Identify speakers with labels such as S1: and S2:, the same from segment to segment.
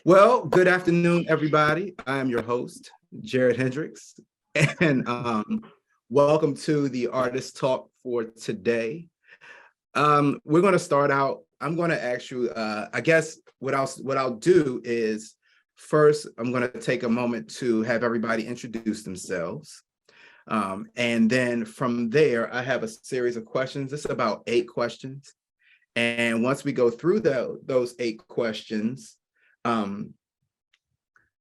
S1: Well, good afternoon, everybody. I am your host, Jarrett Hendrix, and welcome to the Artist Talk for today. We're going to start out. I'm going to ask you. I guess what I'll do is first I'm going to take a moment to have everybody introduce themselves, and then from there I have a series of questions. It's about 8 questions, and once we go through those 8 questions.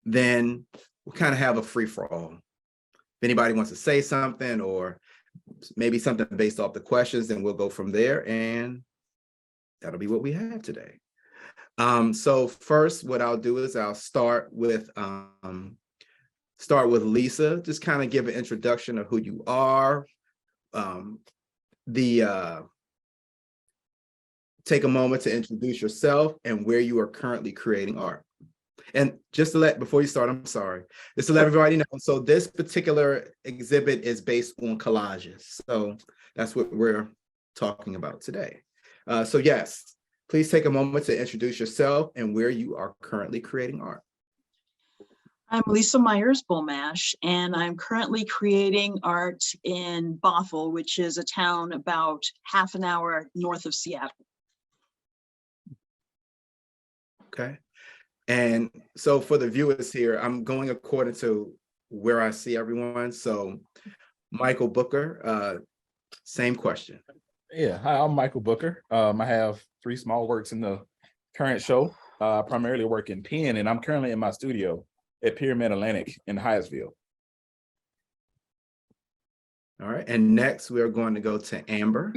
S1: Then we'll kind of have a free for all. If anybody wants to say something or maybe something based off the questions, then we'll go from there, and that'll be what we have today. So first, what I'll do is I'll start with Lisa. Just kind of give an introduction of who you are. Take a moment to introduce yourself and where you are currently creating art. And just to before you start, I'm sorry, just to let everybody know, so this particular exhibit is based on collages. So that's what we're talking about today. So yes, please take a moment to introduce yourself and where you are currently creating art.
S2: I'm Lisa Myers Bulmash, and I'm currently creating art in Bothell, which is a town about half an hour north of Seattle.
S1: Okay. And so for the viewers here, I'm going according to where I see everyone. So Michael Booker, same question.
S3: Yeah, hi, I'm Michael Booker. I have 3 small works in the current show. I primarily work in pen, and I'm currently in my studio at Pyramid Atlantic in Hyattsville.
S1: All right, and next we're going to go to Amber.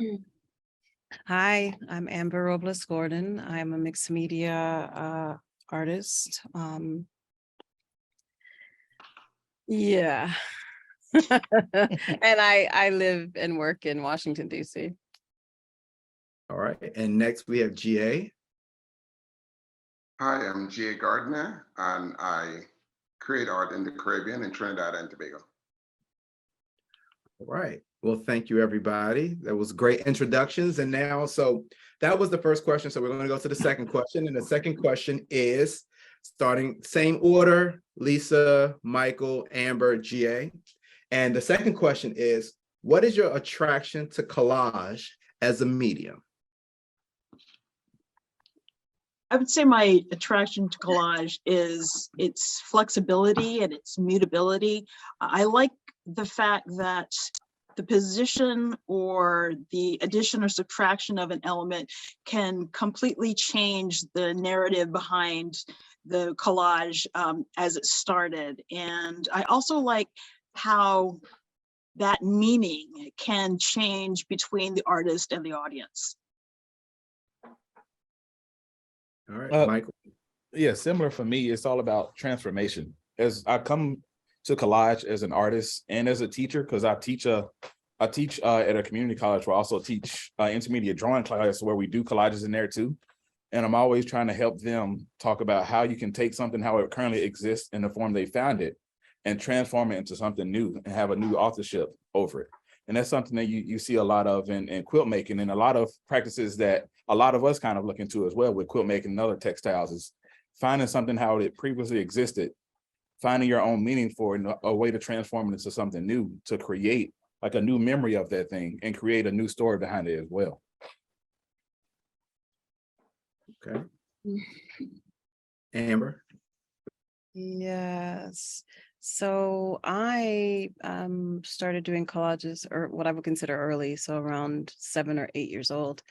S4: Hi, I'm Amber Robles-Gordon. I'm a mixed media artist. Yeah. And I live and work in Washington, D.C.
S1: All right, and next we have GA.
S5: Hi, I'm G.A. Gardner, and I create art in the Caribbean in Trinidad and Tobago.
S1: All right, well, thank you, everybody. That was great introductions. And now, so that was the first question. So we're going to go to the second question. And the second question is, starting same order, Lisa, Michael, Amber, GA. And the second question is, what is your attraction to collage as a medium?
S2: I would say my attraction to collage is its flexibility and its mutability. I like the fact that the position or the addition or subtraction of an element can completely change the narrative behind the collage as it started. And I also like how that meaning can change between the artist and the audience.
S1: All right, Michael.
S3: Yeah, similar for me, it's all about transformation. As I come to collage as an artist and as a teacher, because I teach at a community college where I also teach intermediate drawing class where we do collages in there too. And I'm always trying to help them talk about how you can take something, how it currently exists in the form they found it, and transform it into something new and have a new authorship over it. And that's something that you see a lot of in quilt making, and a lot of practices that a lot of us kind of look into as well with quilt making and other textiles, is finding something how it previously existed, finding your own meaning for it, and a way to transform it into something new, to create like a new memory of that thing and create a new story behind it as well.
S1: Okay. Amber.
S4: Yes. So I started doing collages, or what I would consider early, so around 7 or 8 years old.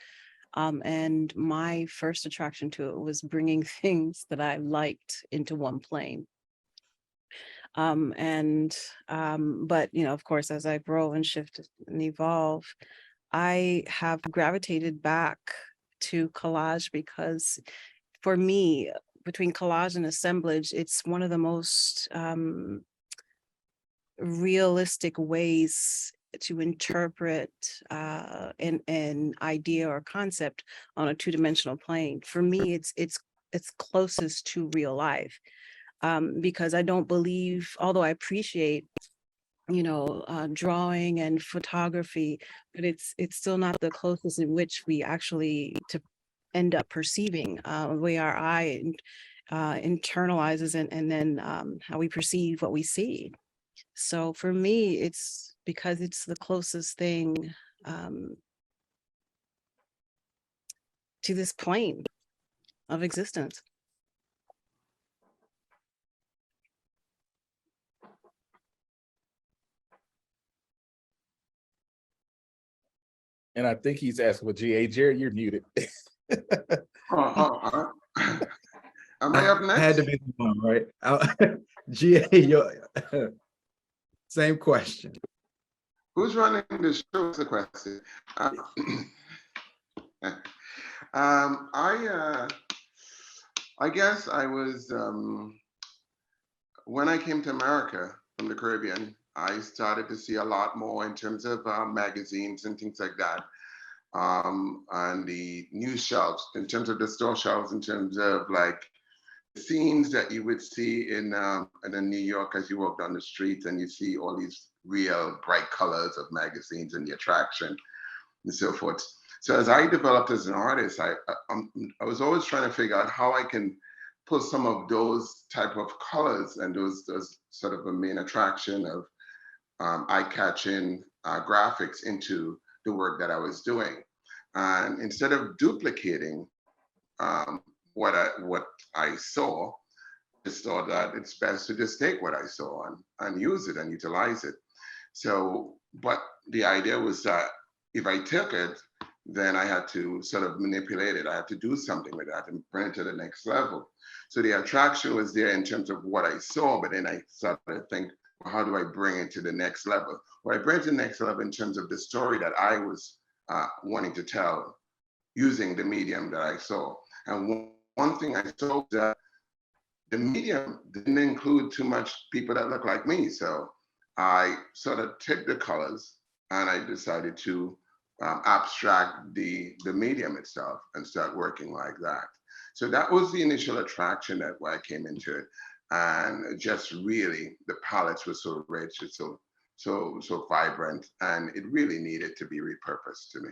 S4: And my first attraction to it was bringing things that I liked into one plane. But of course, as I grow and shift and evolve, I have gravitated back to collage because for me, between collage and assemblage, it's one of the most realistic ways to interpret an idea or concept on a 2-dimensional plane. For me, it's closest to real life, because I don't believe, although I appreciate drawing and photography, but it's still not the closest in which we actually to end up perceiving the way our eye internalizes and then how we perceive what we see. So for me, it's because it's the closest thing to this plane of existence.
S3: And I think he's asking for GA. Jared, you're muted.
S5: Am I up next?
S1: Had to be the one, right? GA, same question.
S5: Who's running the show is the question. I guess I was, when I came to America from the Caribbean, I started to see a lot more in terms of magazines and things like that. And the news shelves, in terms of the store shelves, in terms of like scenes that you would see in New York as you walk down the streets and you see all these real bright colors of magazines and the attraction and so forth. So as I developed as an artist, I was always trying to figure out how I can put some of those type of colors and those sort of a main attraction of eye-catching graphics into the work that I was doing. And instead of duplicating what I saw, I just thought that it's best to just take what I saw and use it and utilize it. So, but the idea was that if I took it, then I had to sort of manipulate it. I had to do something with that and bring it to the next level. So the attraction was there in terms of what I saw, but then I started to think, well, how do I bring it to the next level? Well, I bring it to the next level in terms of the story that I was wanting to tell using the medium that I saw. And one thing I saw was that the medium didn't include too much people that look like me. So I sort of took the colors and I decided to abstract the medium itself and start working like that. So that was the initial attraction that why I came into it. And just really, the palettes were so rich, it's so vibrant, and it really needed to be repurposed to me.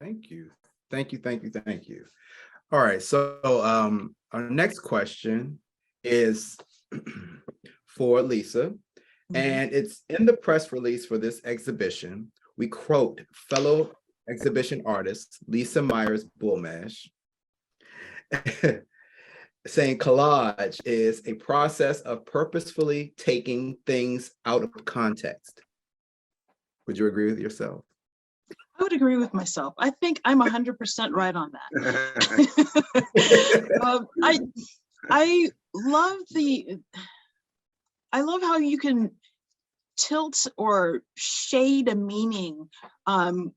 S1: Thank you. Thank you, thank you, thank you. All right, so our next question is for Lisa, and it's in the press release for this exhibition. We quote fellow exhibition artist Lisa Myers Bulmash saying collage is a process of purposefully taking things out of context. Would you agree with yourself?
S2: I would agree with myself. I think I'm 100% right on that. I love how you can tilt or shade a meaning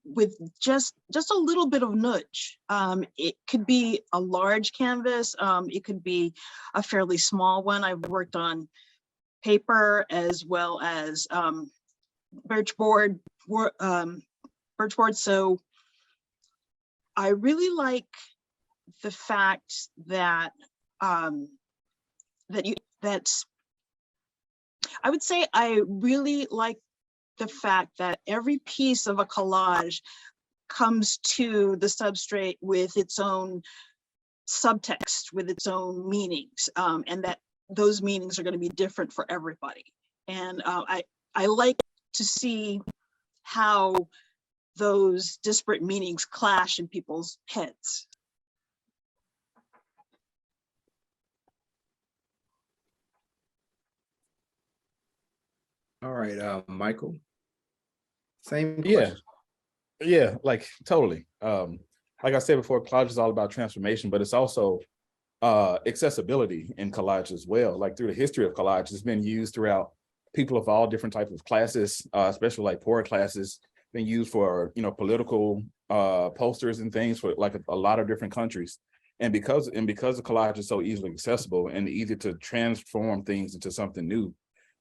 S2: with just a little bit of nudge. It could be a large canvas. It could be a fairly small one. I've worked on paper as well as birch board. So I really like the fact that I would say I really like the fact that every piece of a collage comes to the substrate with its own subtext, with its own meanings, and that those meanings are going to be different for everybody. And I like to see how those disparate meanings clash in people's heads.
S1: All right, Michael. Same
S3: question. Yeah, like totally. Like I said before, collage is all about transformation, but it's also accessibility in collage as well. Like through the history of collage, it's been used throughout people of all different types of classes, especially like poor classes, been used for, political posters and things for like a lot of different countries. And because the collage is so easily accessible and easy to transform things into something new,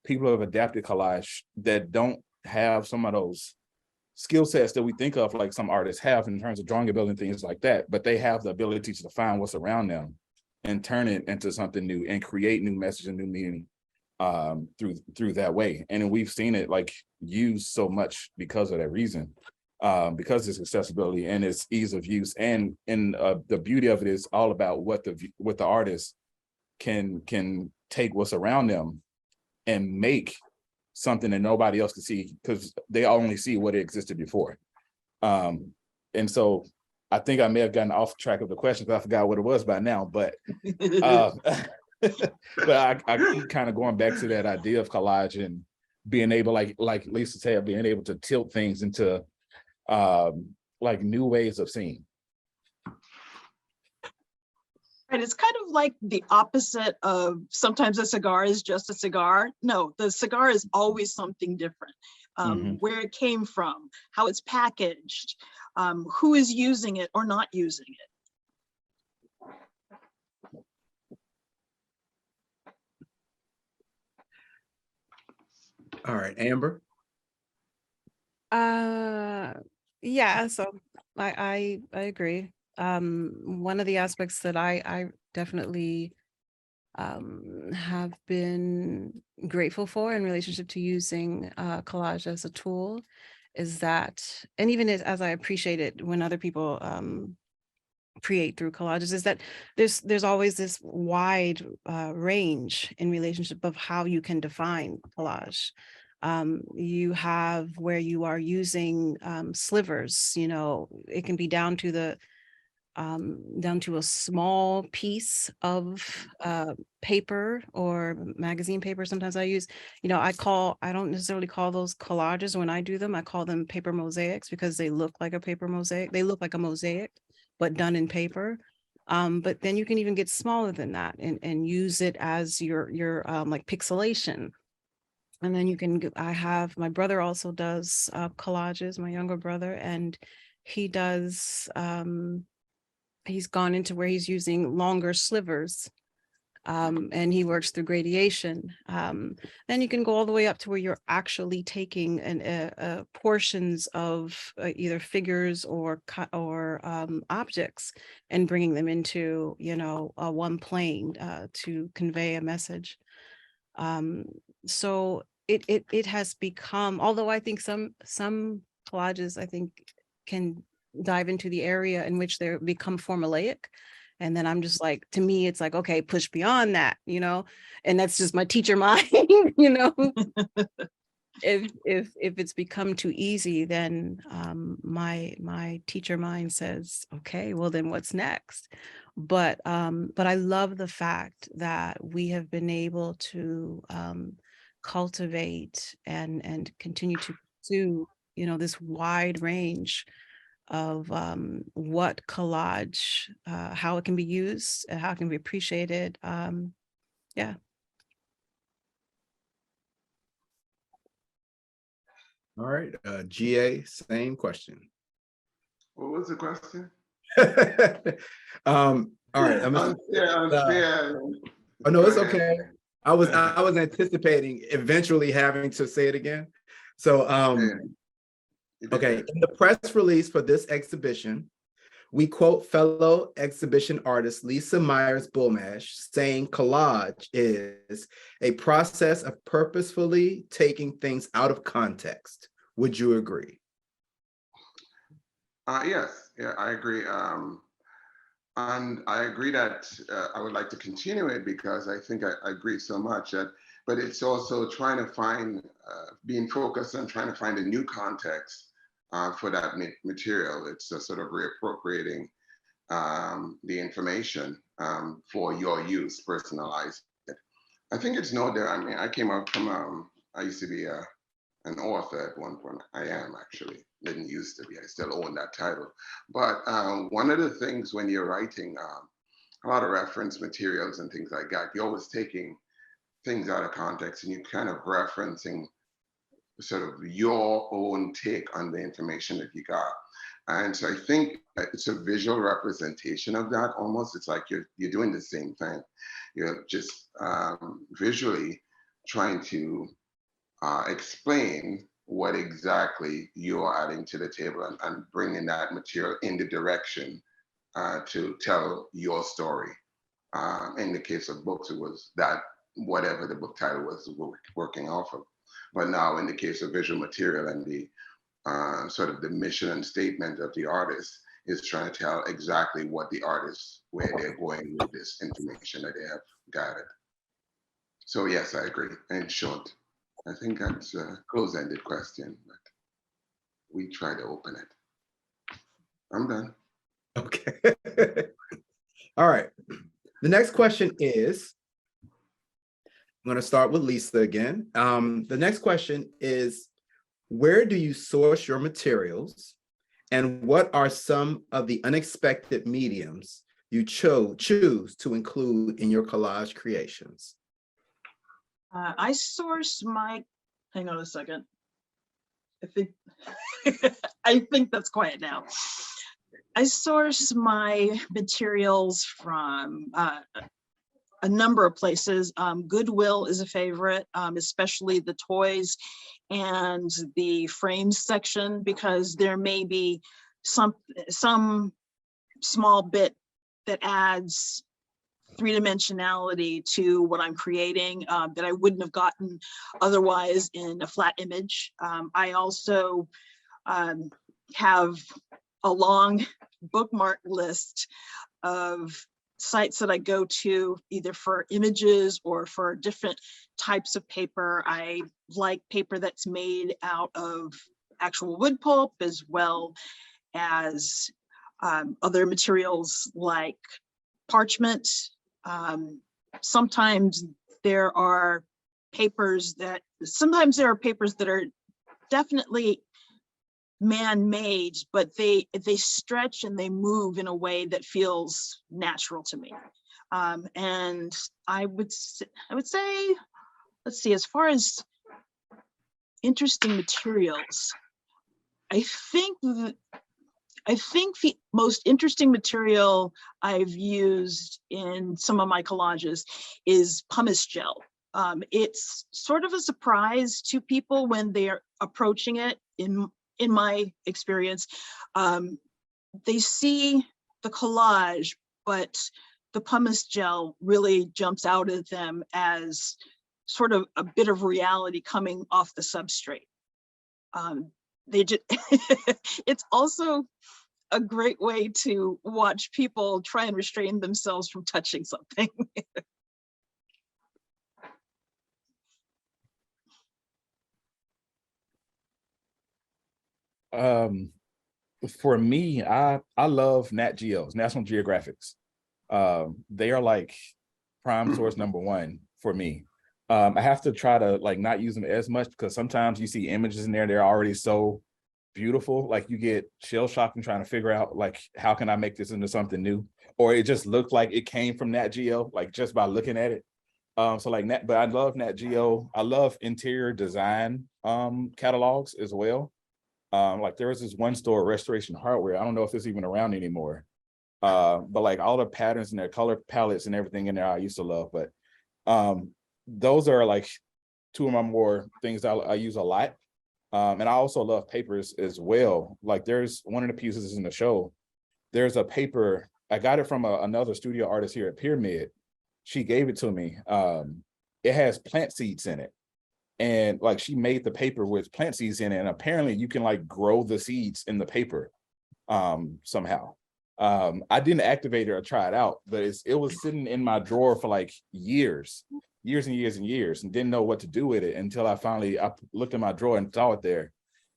S3: people have adapted collage that don't have some of those skill sets that we think of like some artists have in terms of drawing ability and things like that, but they have the ability to define what's around them and turn it into something new and create new message and new meaning through that way. And we've seen it like used so much because of that reason. because it's accessibility and it's ease of use, and the beauty of it is all about what the artist can take what's around them and make something that nobody else can see, because they only see what existed before. And so I think I may have gotten off track of the question because I forgot what it was by now, but but I keep kind of going back to that idea of collage and being able, like Lisa said, being able to tilt things into like new ways of seeing.
S2: And it's kind of like the opposite of sometimes a cigar is just a cigar. No, the cigar is always something different. Where it came from, how it's packaged, who is using it or not using it.
S1: All right, Amber.
S4: Yeah, so I agree. One of the aspects that I definitely have been grateful for in relationship to using collage as a tool is that, and even as I appreciate it when other people create through collages, is that there's always this wide range in relationship of how you can define collage. You have where you are using slivers, you know, it can be down to a small piece of paper or magazine paper. Sometimes I use, you know, I don't necessarily call those collages when I do them. I call them paper mosaics because they look like a paper mosaic. They look like a mosaic, but done in paper. But then you can even get smaller than that and use it as your like pixelation. And then you can, my brother also does collages, my younger brother, and he does, he's gone into where he's using longer slivers, and he works through gradation. Then you can go all the way up to where you're actually taking portions of either figures or objects and bringing them into, you know, one plane to convey a message. So it has become, although I think some collages I think can dive into the area in which they become formulaic. And then I'm just like, to me, it's like, okay, push beyond that, you know, and that's just my teacher mind, you know. If it's become too easy, then my teacher mind says, okay, well then what's next? But I love the fact that we have been able to cultivate and continue to pursue, you know, this wide range of what collage, how it can be used, how it can be appreciated. Yeah.
S1: All right, GA, same question.
S5: What was the question?
S1: All right,
S5: Unfair.
S1: Oh no, it's okay. I was anticipating eventually having to say it again. So okay, in the press release for this exhibition, we quote fellow exhibition artist Lisa Myers Bulmash saying collage is a process of purposefully taking things out of context. Would you agree?
S5: Yes, yeah, I agree. And I agree that I would like to continue it because I think I agree so much that, but it's also trying to find, being focused on trying to find a new context for that material. It's a sort of reappropriating the information for your use, personalized it. I think it's no different. I mean, I came up from, I used to be an author at one point. I am actually, didn't used to be, I still own that title. But one of the things when you're writing a lot of reference materials and things like that, you're always taking things out of context and you're kind of referencing sort of your own take on the information that you got. And so I think it's a visual representation of that almost. It's like you're doing the same thing. You're just visually trying to explain what exactly you're adding to the table and bringing that material in the direction to tell your story. In the case of books, it was that whatever the book title was working off of. But now in the case of visual material and the sort of the mission and statement of the artist is trying to tell exactly what the artist, where they're going with this information that they have gathered. So yes, I agree. In short, I think that's a close-ended question, but we try to open it. I'm done.
S1: Okay. All right. The next question is, I'm going to start with Lisa again. The next question is, where do you source your materials? And what are some of the unexpected mediums you choose to include in your collage creations?
S2: I source my, hang on a second. I think, I think that's quiet now. I source my materials from a number of places. Goodwill is a favorite, especially the toys and the frames section, because there may be some small bit that adds three-dimensionality to what I'm creating that I wouldn't have gotten otherwise in a flat image. I also have a long bookmark list of sites that I go to either for images or for different types of paper. I like paper that's made out of actual wood pulp, as well as other materials like parchment. Sometimes there are papers that are definitely man-made, but they stretch and they move in a way that feels natural to me. And I would say, let's see, as far as interesting materials, I think the most interesting material I've used in some of my collages is pumice gel. It's sort of a surprise to people when they're approaching it. In my experience, they see the collage, but the pumice gel really jumps out at them as sort of a bit of reality coming off the substrate. It's also a great way to watch people try and restrain themselves from touching something.
S3: For me, I love Nat Geo's, National Geographics. They are like prime source number one for me. I have to try to like not use them as much because sometimes you see images in there, they're already so beautiful, like you get shell shocked and trying to figure out like, how can I make this into something new? Or it just looked like it came from Nat Geo, like just by looking at it. So like Nat, but I love Nat Geo. I love interior design catalogs as well. Like there was this one store, Restoration Hardware. I don't know if it's even around anymore. But like all the patterns and their color palettes and everything in there, I used to love. But those are like two of my more things I use a lot. And I also love papers as well. Like there's one of the pieces in the show, there's a paper, I got it from another studio artist here at Pyramid. She gave it to me. It has plant seeds in it. And like she made the paper with plant seeds in it. And apparently you can like grow the seeds in the paper somehow. I didn't activate it or try it out, but it was sitting in my drawer for like years and years, and didn't know what to do with it until I looked in my drawer and saw it there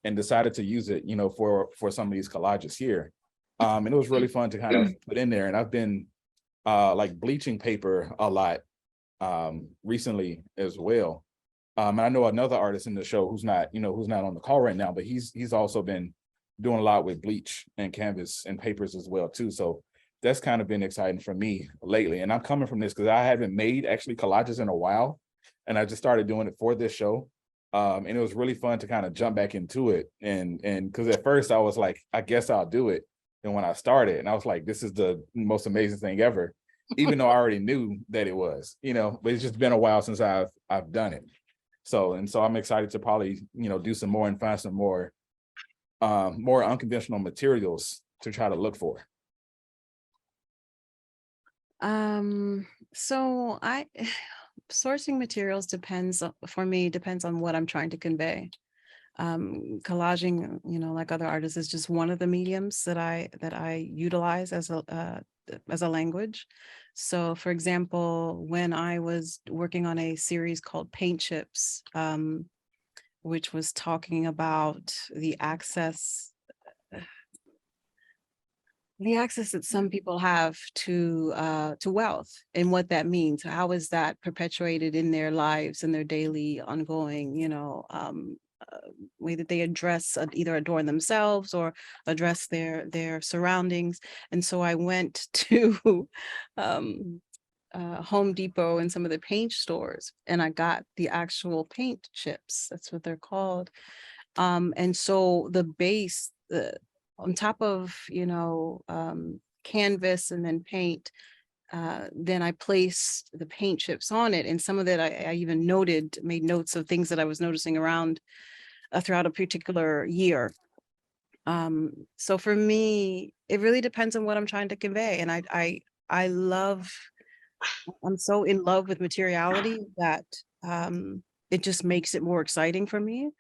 S3: and decided to use it, you know, for some of these collages here. And it was really fun to kind of put in there. And I've been like bleaching paper a lot recently as well. And I know another artist in the show who's not on the call right now, but he's also been doing a lot with bleach and canvas and papers as well too. So that's kind of been exciting for me lately. And I'm coming from this because I haven't made actually collages in a while. And I just started doing it for this show. And it was really fun to kind of jump back into it. And because at first I was like, I guess I'll do it. And when I started, and I was like, this is the most amazing thing ever, even though I already knew that it was, you know, but it's just been a while since I've done it. So I'm excited to probably, you know, do some more and find some more unconventional materials to try to look for.
S4: So sourcing materials depends on what I'm trying to convey. Collaging, like other artists, is just one of the mediums that I utilize as a language. So, for example, when I was working on a series called Paint Chips, which was talking about the access that some people have to wealth and what that means. How is that perpetuated in their lives and their daily ongoing, way that they address, either adorn themselves or address their surroundings. And so I went to Home Depot and some of the paint stores, and I got the actual paint chips. That's what they're called. And so the base, on top of, canvas and then paint, then I placed the paint chips on it. And some of it I even made notes of things that I was noticing around throughout a particular year. So for me, it really depends on what I'm trying to convey. And I'm so in love with materiality that it just makes it more exciting for me.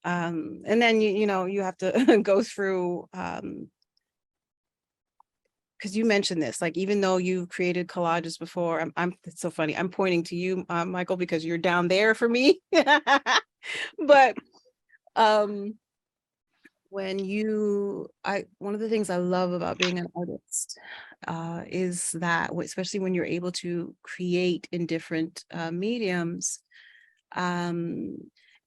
S4: And then you have to go through, because you mentioned this, like, even though you've created collages before, it's so funny, I'm pointing to you, Michael, because you're down there for me. But one of the things I love about being an artist is that, especially when you're able to create in different mediums,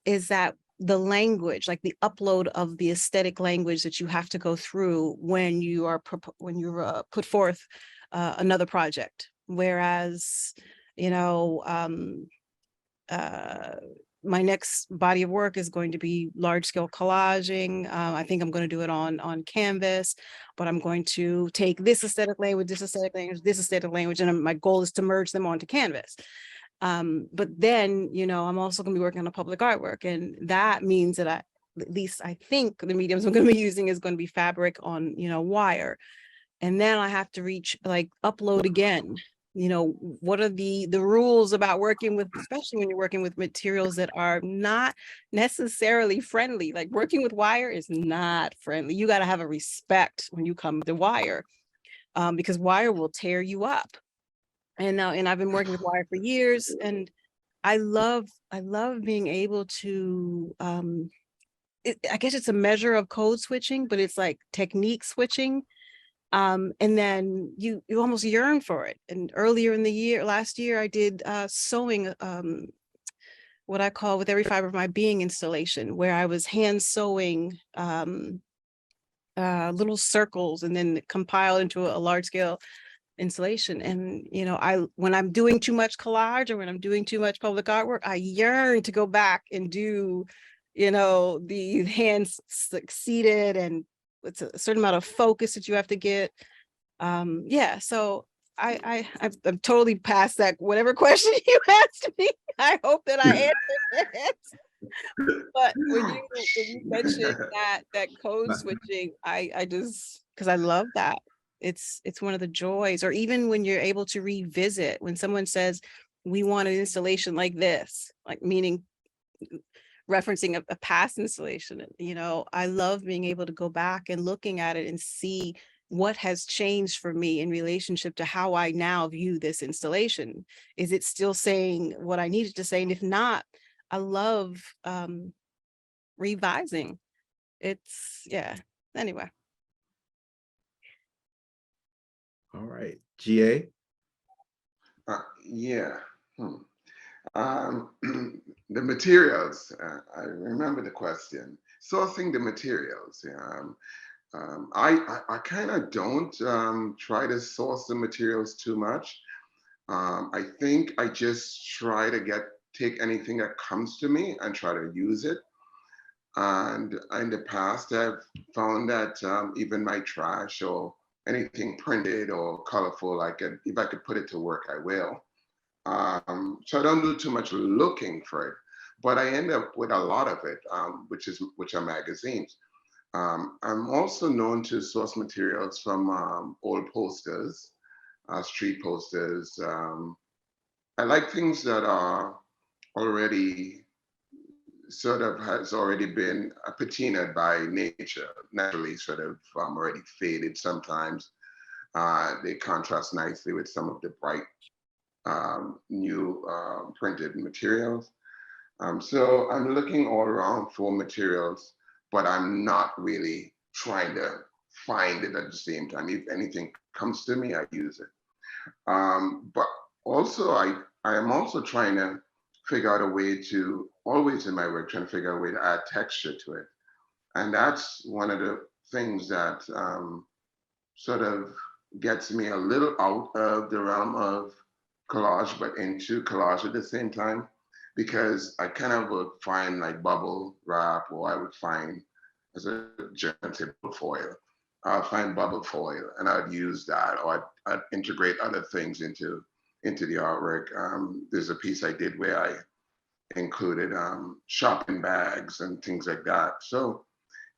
S4: is that the language, like the upload of the aesthetic language that you have to go through when you are put forth another project. Whereas, my next body of work is going to be large scale collaging. I think I'm going to do it on canvas, but I'm going to take this aesthetic language, this aesthetic language, this aesthetic language, and my goal is to merge them onto canvas. But then, I'm also going to be working on a public artwork, and that means that at least I think the mediums I'm going to be using is going to be fabric on, wire. And then I have to upload again. What are the rules about working with, especially when you're working with materials that are not necessarily friendly. Like, working with wire is not friendly. You got to have a respect when you come to wire, because wire will tear you up. And I've been working with wire for years, and I love being able to, I guess it's a measure of code switching, but it's like technique switching. And then you almost yearn for it. And earlier in the last year, I did sewing, what I call With Every Fiber of My Being installation, where I was hand sewing little circles and then compiled into a large scale installation. And when I'm doing too much collage, or when I'm doing too much public artwork, I yearn to go back and do the hands succeeded, and it's a certain amount of focus that you have to get. So I'm totally past that, whatever question you asked me. I hope that I answered it. But when you mentioned that code switching, I just, because I love that. It's one of the joys. Or even when you're able to revisit, when someone says, we want an installation like this, like, meaning referencing a past installation, I love being able to go back and looking at it and see what has changed for me in relationship to how I now view this installation. Is it still saying what I needed to say? And if not, I love revising. Anyway.
S1: All right, GA.
S5: The materials, I remember the question. Sourcing the materials. I kind of don't try to source the materials too much. I think I just try to take anything that comes to me and try to use it. And in the past, I've found that even my trash or anything printed or colorful, if I could put it to work, I will. So I don't do too much looking for it, but I end up with a lot of it, which are magazines. I'm also known to source materials from old posters, street posters. I like things that are already sort of has already been patinaed by nature, naturally sort of already faded sometimes. They contrast nicely with some of the bright new printed materials. So I'm looking all around for materials, but I'm not really trying to find it at the same time. If anything comes to me, I use it. But also, I am also trying to figure out a way to, always in my work, trying to figure out a way to add texture to it. And that's one of the things that sort of gets me a little out of the realm of collage, but into collage at the same time, because I kind of would find like bubble wrap, or I would find, as a German say, foil. I'll find bubble foil, and I'd use that, or I'd integrate other things into the artwork. There's a piece I did where I included shopping bags and things like that. So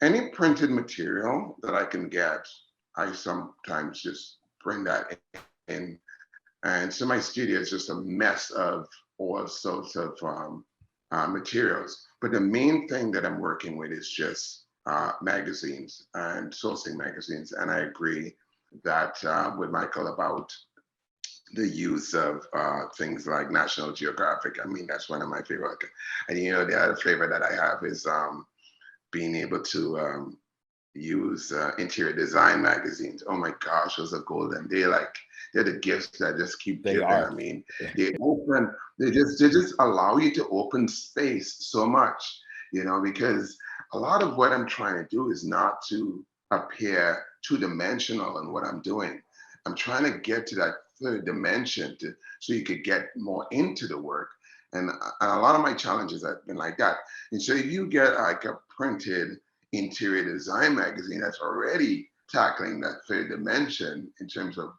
S5: any printed material that I can get, I sometimes just bring that in. And so my studio is just a mess of all sorts of materials. But the main thing that I'm working with is just magazines and sourcing magazines. And I agree that with Michael about the use of things like National Geographic. I mean, that's one of my favorite. And you know, the other flavor that I have is being able to use interior design magazines. Oh my gosh, those are golden. They're the gifts that just keep giving. I mean, they just allow you to open space so much, you know, because a lot of what I'm trying to do is not to appear two-dimensional in what I'm doing. I'm trying to get to that third dimension so you could get more into the work. And a lot of my challenges have been like that. And so if you get like a printed interior design magazine that's already tackling that third dimension in terms of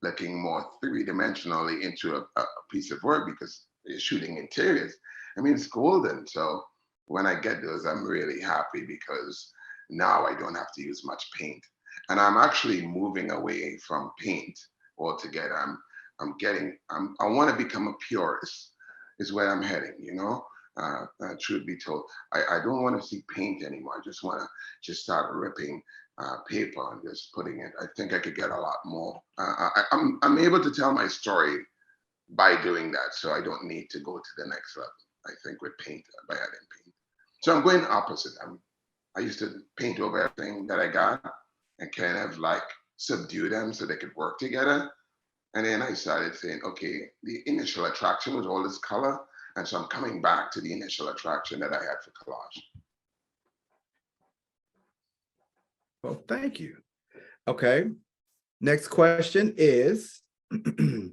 S5: looking more three-dimensionally into a piece of work, because you're shooting interiors, I mean, it's golden. So when I get those, I'm really happy, because now I don't have to use much paint. And I'm actually moving away from paint altogether. I want to become a purist, is where I'm heading, you know? Truth be told, I don't want to see paint anymore. I just want to just start ripping paper and just putting it. I think I could get a lot more. I'm able to tell my story by doing that, so I don't need to go to the next level, I think, with paint, by adding paint. So I'm going opposite. I used to paint over everything that I got and kind of like subdue them so they could work together. And then I started saying, okay, the initial attraction was all this color. And so I'm coming back to the initial attraction that I had for collage.
S1: Well, thank you. Okay. Next question is for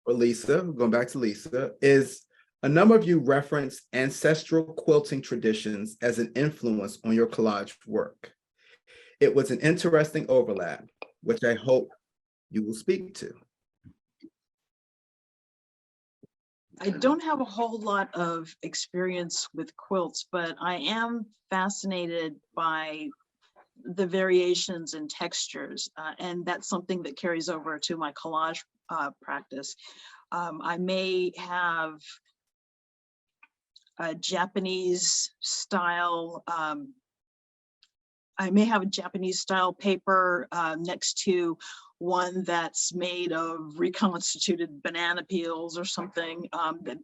S1: Lisa. We're going back to Lisa. Is a number of you reference ancestral quilting traditions as an influence on your collage work. It was an interesting overlap, which I hope you will speak to.
S2: I don't have a whole lot of experience with quilts, but I am fascinated by the variations in textures, and that's something that carries over to my collage practice. I may have a Japanese style paper next to one that's made of reconstituted banana peels or something, that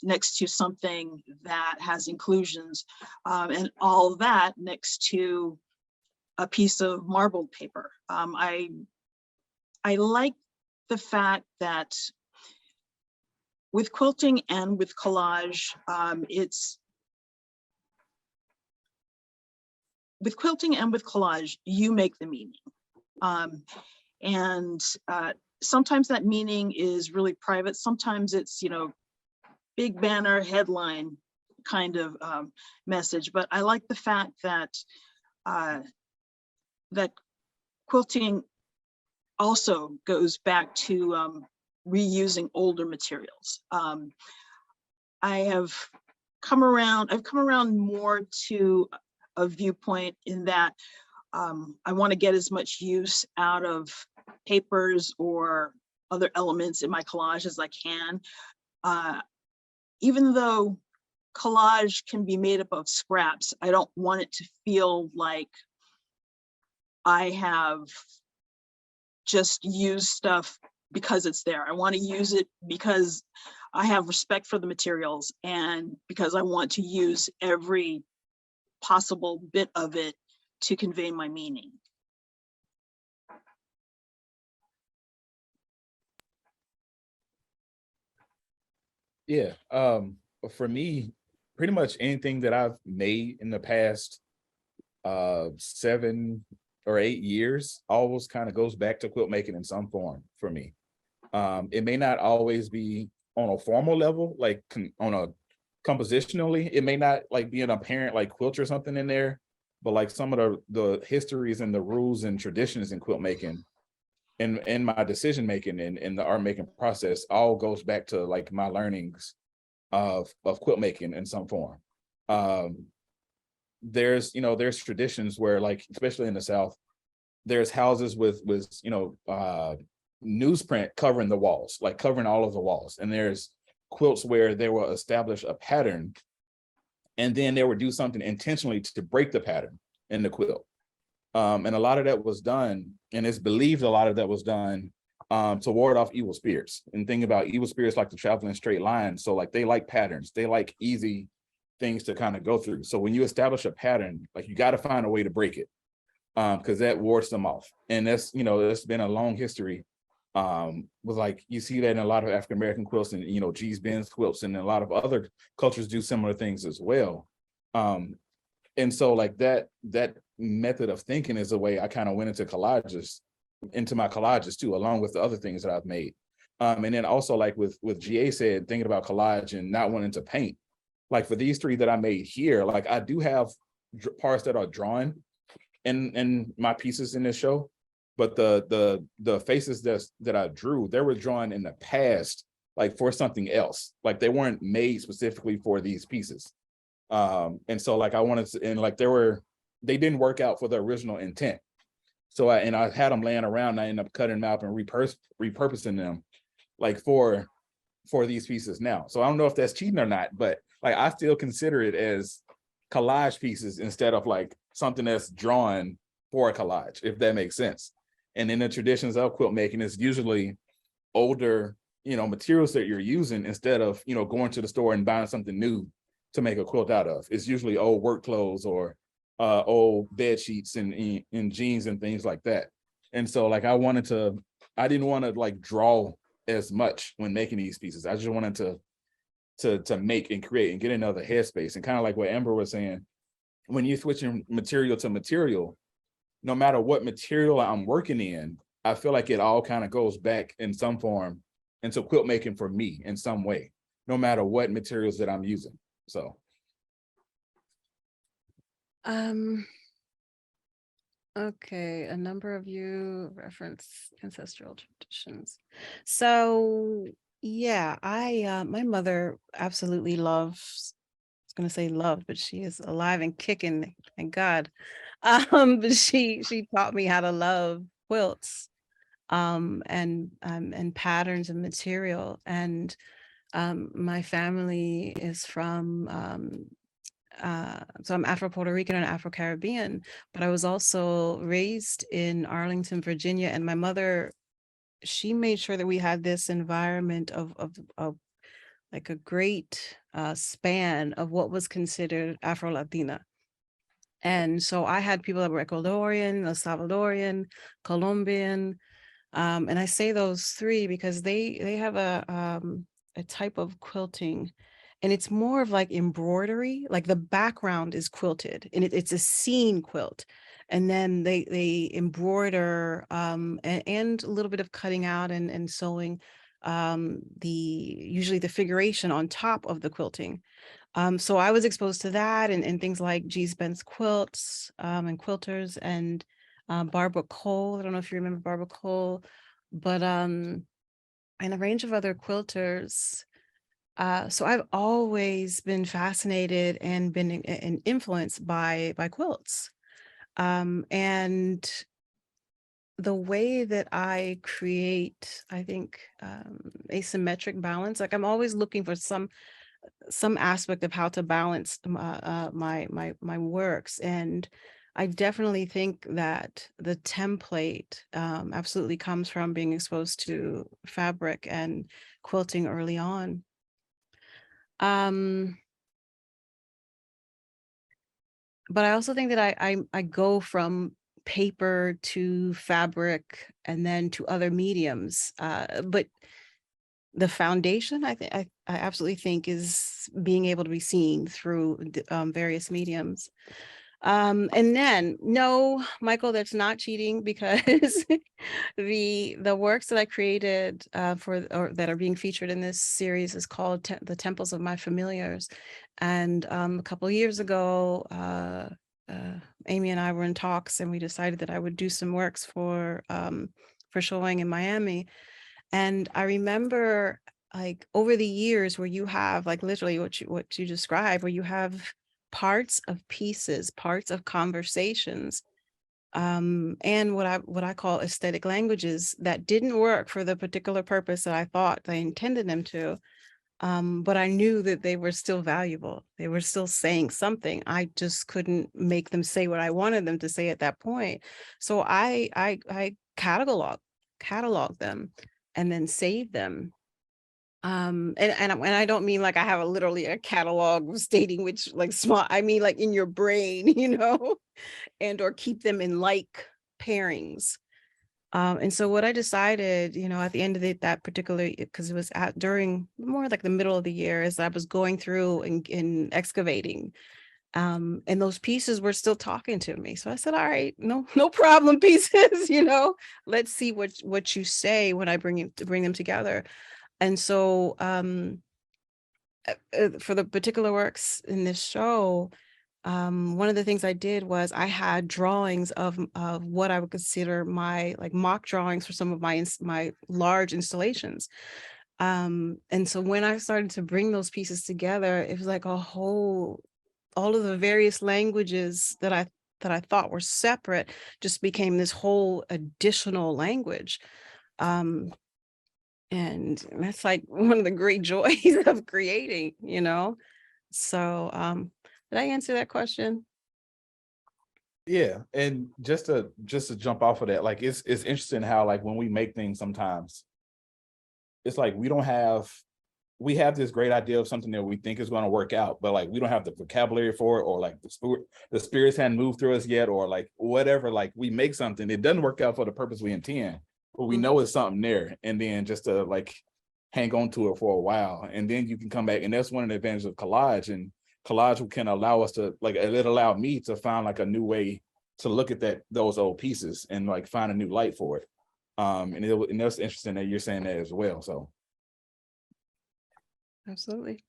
S2: next to something that has inclusions, and all that next to a piece of marbled paper. I like the fact that with quilting and with collage, with quilting and with collage, you make the meaning. And sometimes that meaning is really private. Sometimes it's, you know, big banner headline kind of message. But I like the fact that that quilting also goes back to reusing older materials. I've come around more to a viewpoint in that I want to get as much use out of papers or other elements in my collage as I can. Even though collage can be made up of scraps. I don't want it to feel like I have just used stuff because it's there. I want to use it because I have respect for the materials and because I want to use every possible bit of it to convey my meaning.
S3: Yeah, for me, pretty much anything that I've made in the past 7 or 8 years always kind of goes back to quilt making in some form for me. It may not always be on a formal level, like on a compositionally, it may not like be an apparent like quilt or something in there, but like some of the histories and the rules and traditions in quilt making and my decision making and the art making process all goes back to like my learnings of quilt making in some form. There's there's traditions where, like, especially in the South, there's houses with newsprint covering the walls, like covering all of the walls, and there's quilts where they will establish a pattern and then they would do something intentionally to break the pattern in the quilt. And a lot of that was done, and it's believed a lot of that was done to ward off evil spirits. And think about evil spirits like to travel in straight lines. So like they like patterns, they like easy things to kind of go through. So when you establish a pattern, like you got to find a way to break it because that wards them off. And that's, it's been a long history with, like, you see that in a lot of African-American quilts and, G's Ben's quilts, and a lot of other cultures do similar things as well. And so like that method of thinking is the way I kind of went into my collages too, along with the other things that I've made. And then also, like with GA said, thinking about collage and not wanting to paint, like for these 3 that I made here, like I do have parts that are drawn in my pieces in this show, but the faces that I drew, they were drawn in the past, like for something else, like they weren't made specifically for these pieces. And so like I wanted to, and like they didn't work out for the original intent. So I had them laying around, and I ended up cutting them out and repurposing them like for these pieces now. So I don't know if that's cheating or not, but like I still consider it as collage pieces instead of like something that's drawn for a collage, if that makes sense. And in the traditions of quilt making, it's usually older, materials that you're using instead of, going to the store and buying something new to make a quilt out of. It's usually old work clothes or old bed sheets and jeans and things like that. And so like I didn't want to like draw as much when making these pieces. I just wanted to make and create and get another headspace. And kind of like what Amber was saying, when you're switching material to material, no matter what material I'm working in, I feel like it all kind of goes back in some form into quilt making for me in some way, no matter what materials that I'm using. So
S4: okay, a number of you reference ancestral traditions. So yeah, my mother absolutely loves, I was gonna say love, but she is alive and kicking, thank God. But she taught me how to love quilts and patterns and material. And my family is from so I'm Afro-Puerto Rican and Afro-Caribbean, but I was also raised in Arlington, Virginia, and my mother, she made sure that we had this environment of like a great span of what was considered Afro-Latina. And so I had people that were Ecuadorian, El Salvadorian, Colombian, and I say those 3 because they have a type of quilting, and it's more of like embroidery, like the background is quilted and it's a scene quilt, and then they embroider and a little bit of cutting out and sewing usually the figuration on top of the quilting. So I was exposed to that and things like G's Ben's quilts and quilters and Barbara Cole. I don't know if you remember Barbara Cole, but and a range of other quilters. So I've always been fascinated and been influenced by quilts. And the way that I create, I think, asymmetric balance, like I'm always looking for some some aspect of how to balance my works. And I definitely think that the template absolutely comes from being exposed to fabric and quilting early on. But I also think that I go from paper to fabric and then to other mediums. But the foundation, I absolutely think, is being able to be seen through various mediums. And then, no, Michael, that's not cheating, because the works that I created or that are being featured in this series is called The Temples of My Familiars. And a couple of years ago, Amy and I were in talks, and we decided that I would do some works for showing in Miami. And I remember, like, over the years, where you have, like, literally what you described, where you have parts of pieces, parts of conversations, and what I call aesthetic languages that didn't work for the particular purpose that I thought I intended them to. But I knew that they were still valuable. They were still saying something. I just couldn't make them say what I wanted them to say at that point. So I catalog them and then save them. And I don't mean like I have literally a catalog stating which, like, small, I mean like in your brain, and or keep them in like pairings. And so what I decided, at the end of that particular, because it was during more like the middle of the year, as I was going through and excavating, and those pieces were still talking to me. So I said, all right, no problem, pieces, let's see what you say when I bring them together. And so for the particular works in this show, one of the things I did was I had drawings of what I would consider my, like, mock drawings for some of my large installations. And so when I started to bring those pieces together, it was like all of the various languages that I thought were separate just became this whole additional language. And that's like one of the great joys of creating, So did I answer that question?
S3: Yeah, and just to jump off of that, like, it's interesting how, like, when we make things, sometimes it's like we have this great idea of something that we think is going to work out, but, like, we don't have the vocabulary for it, or, like, the spirits hadn't moved through us yet, or, like, whatever. Like, we make something, it doesn't work out for the purpose we intend, but we know it's something there, and then just to, like, hang on to it for a while, and then you can come back. And that's one of the advantages of collage. And collage can allow us to, like, it allowed me to find, like, a new way to look at those old pieces and, like, find a new light for it. And that's interesting that you're saying that as well. So
S4: Absolutely.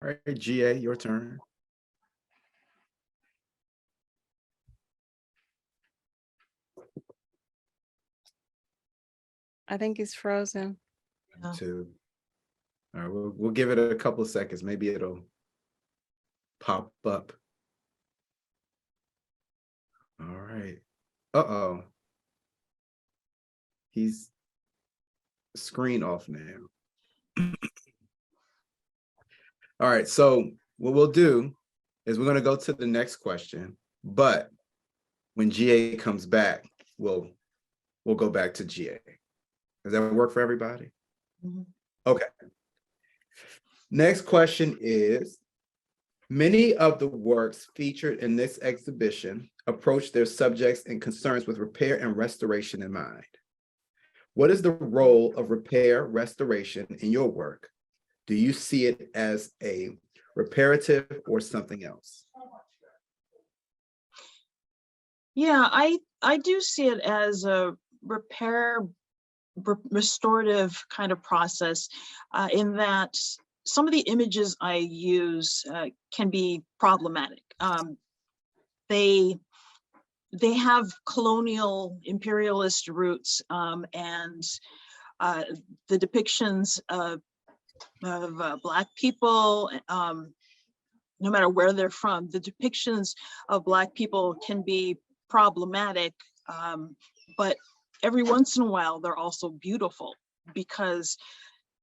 S1: All right, GA, your turn.
S4: I think he's frozen.
S2: Yeah.
S1: All right, we'll give it a couple of seconds. Maybe it'll pop up. All right. Uh-oh. He's screen off now. All right, so what we'll do is we're going to go to the next question, but when GA comes back, we'll go back to GA. Does that work for everybody?
S2: Mhm.
S1: Okay. Next question is, many of the works featured in this exhibition approach their subjects and concerns with repair and restoration in mind. What is the role of repair restoration in your work? Do you see it as a reparative or something else?
S2: Yeah, I do see it as a restorative kind of process, in that some of the images I use can be problematic. They have colonial imperialist roots, and the depictions of Black people, no matter where they're from, the depictions of Black people can be problematic, but every once in a while they're also beautiful. because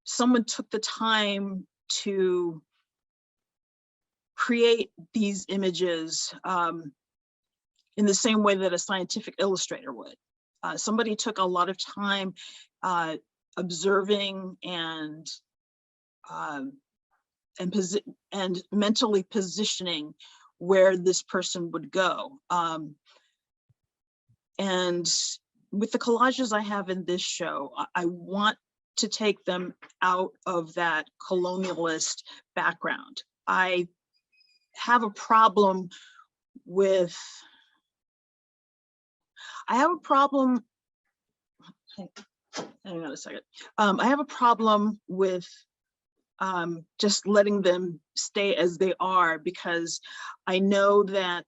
S2: someone took the time to create these images in the same way that a scientific illustrator would. Somebody took a lot of time observing and mentally positioning where this person would go. And with the collages I have in this show, I want to take them out of that colonialist background. I have a problem with, hang on a second. I have a problem with just letting them stay as they are, because I know that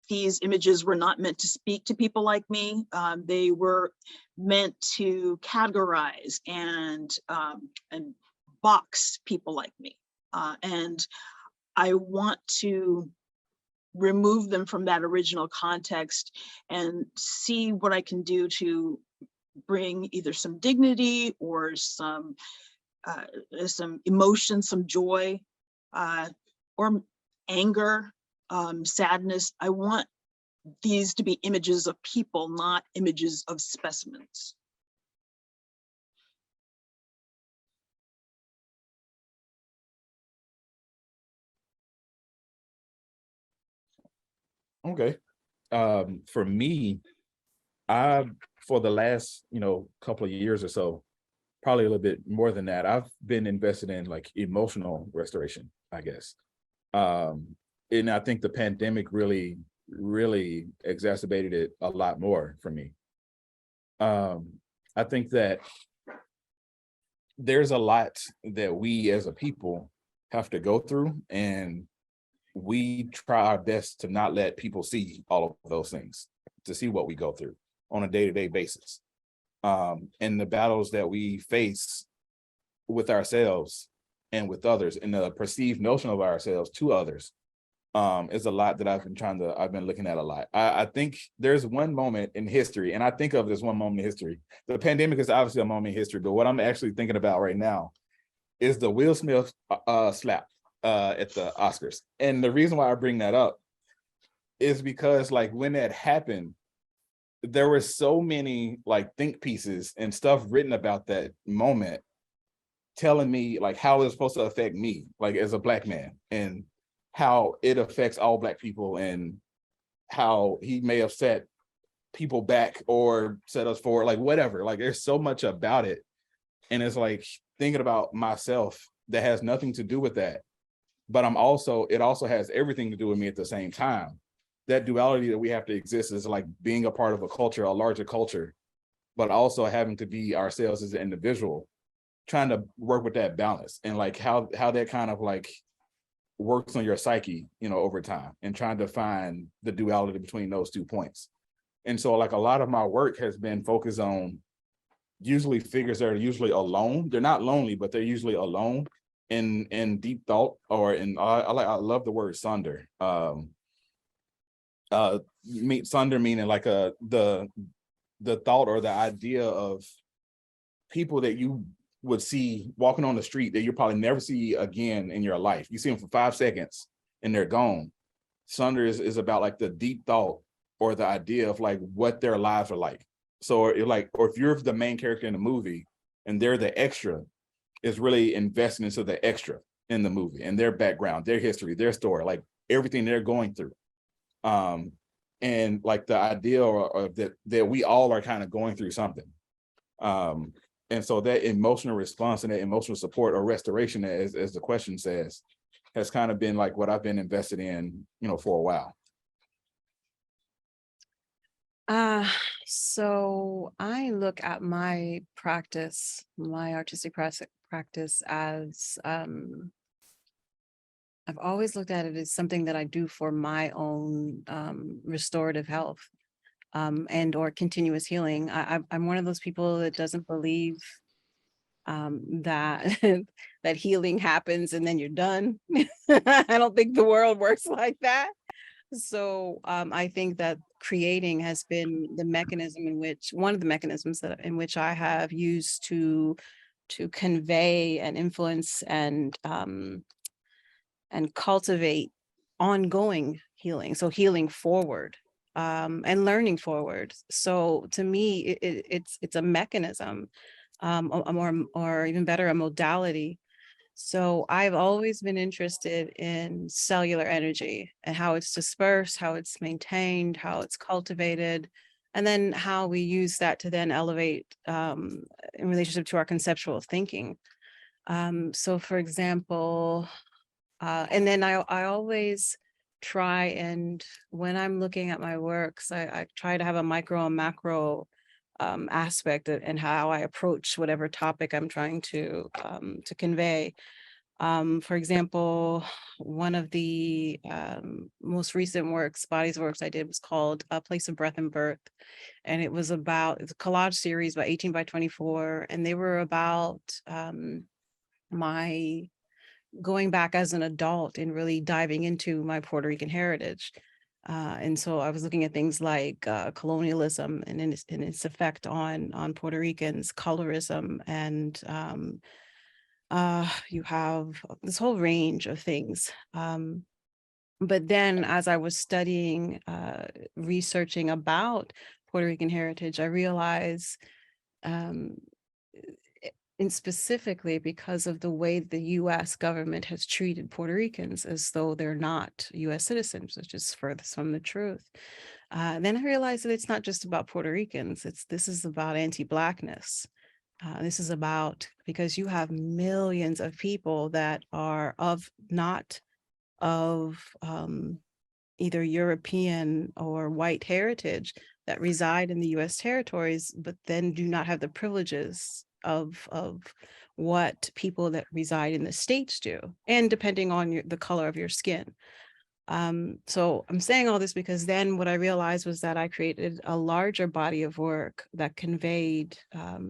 S2: these images were not meant to speak to people like me. They were meant to categorize and box people like me. And I want to remove them from that original context and see what I can do to bring either some dignity or some emotion, some joy, or anger, sadness. I want these to be images of people, not images of specimens.
S3: Okay. For me, for the last, couple of years or so, probably a little bit more than that, I've been invested in like emotional restoration, I guess. And I think the pandemic really exacerbated it a lot more for me. I think that there's a lot that we as a people have to go through, and we try our best to not let people see all of those things, to see what we go through on a day-to-day basis. And the battles that we face with ourselves and with others, and the perceived notion of ourselves to others, is a lot that I've been looking at a lot. I think there's one moment in history, and I think of it as one moment in history. The pandemic is obviously a moment in history, but what I'm actually thinking about right now is the Will Smith slap at the Oscars. And the reason why I bring that up is because, like, when that happened, there were so many like think pieces and stuff written about that moment, telling me like how it's supposed to affect me, like as a Black man, and how it affects all Black people, and how he may have set people back or set us forward, like whatever. Like there's so much about it. And it's like thinking about myself that has nothing to do with that. But it also has everything to do with me at the same time. That duality that we have to exist is like being a part of a culture, a larger culture, but also having to be ourselves as an individual, trying to work with that balance, and like how that kind of like works on your psyche, over time, and trying to find the duality between those 2 points. And so like a lot of my work has been focused on usually figures that are usually alone. They're not lonely, but they're usually alone in deep thought, or I love the word sunder. Sunder meaning like the thought or the idea of people that you would see walking on the street that you'll probably never see again in your life. You see them for 5 seconds and they're gone. Sunder is about like the deep thought or the idea of like what their lives are like. So if you're the main character in the movie and they're the extra, is really investing into the extra in the movie and their background, their history, their story, like everything they're going through. And like the idea or that we all are kind of going through something. And so that emotional response and that emotional support or restoration, as the question says, has kind of been like what I've been invested in, for a while.
S4: So I look at my practice, my artistic practice as, I've always looked at it as something that I do for my own restorative health and or continuous healing. I'm one of those people that doesn't believe that that healing happens and then you're done. I don't think the world works like that. So I think that creating has been the mechanism in which, one of the mechanisms that in which I have used to convey and influence and cultivate ongoing healing. So healing forward, and learning forward. So to me, it's a mechanism, or even better, a modality. So I've always been interested in cellular energy and how it's dispersed, how it's maintained, how it's cultivated, and then how we use that to then elevate in relationship to our conceptual thinking. So for example, and then I always try, and when I'm looking at my works, I try to have a micro and macro aspect and how I approach whatever topic I'm trying to convey. For example, one of the most recent bodies of works I did was called A Place of Breath and Birth. And it was about, it's a collage series by 18 by 24. And they were about my going back as an adult and really diving into my Puerto Rican heritage. And so I was looking at things like colonialism and its effect on Puerto Ricans, colorism, and you have this whole range of things. But then as I was studying, researching about Puerto Rican heritage, I realized, and specifically because of the way the US government has treated Puerto Ricans as though they're not US citizens, which is furthest from the truth. Then I realized that it's not just about Puerto Ricans, this is about anti-Blackness. This is about, because you have millions of people that are not of either European or white heritage that reside in the US territories, but then do not have the privileges of what people that reside in the States do, and depending on the color of your skin. So I'm saying all this because then what I realized was that I created a larger body of work that conveyed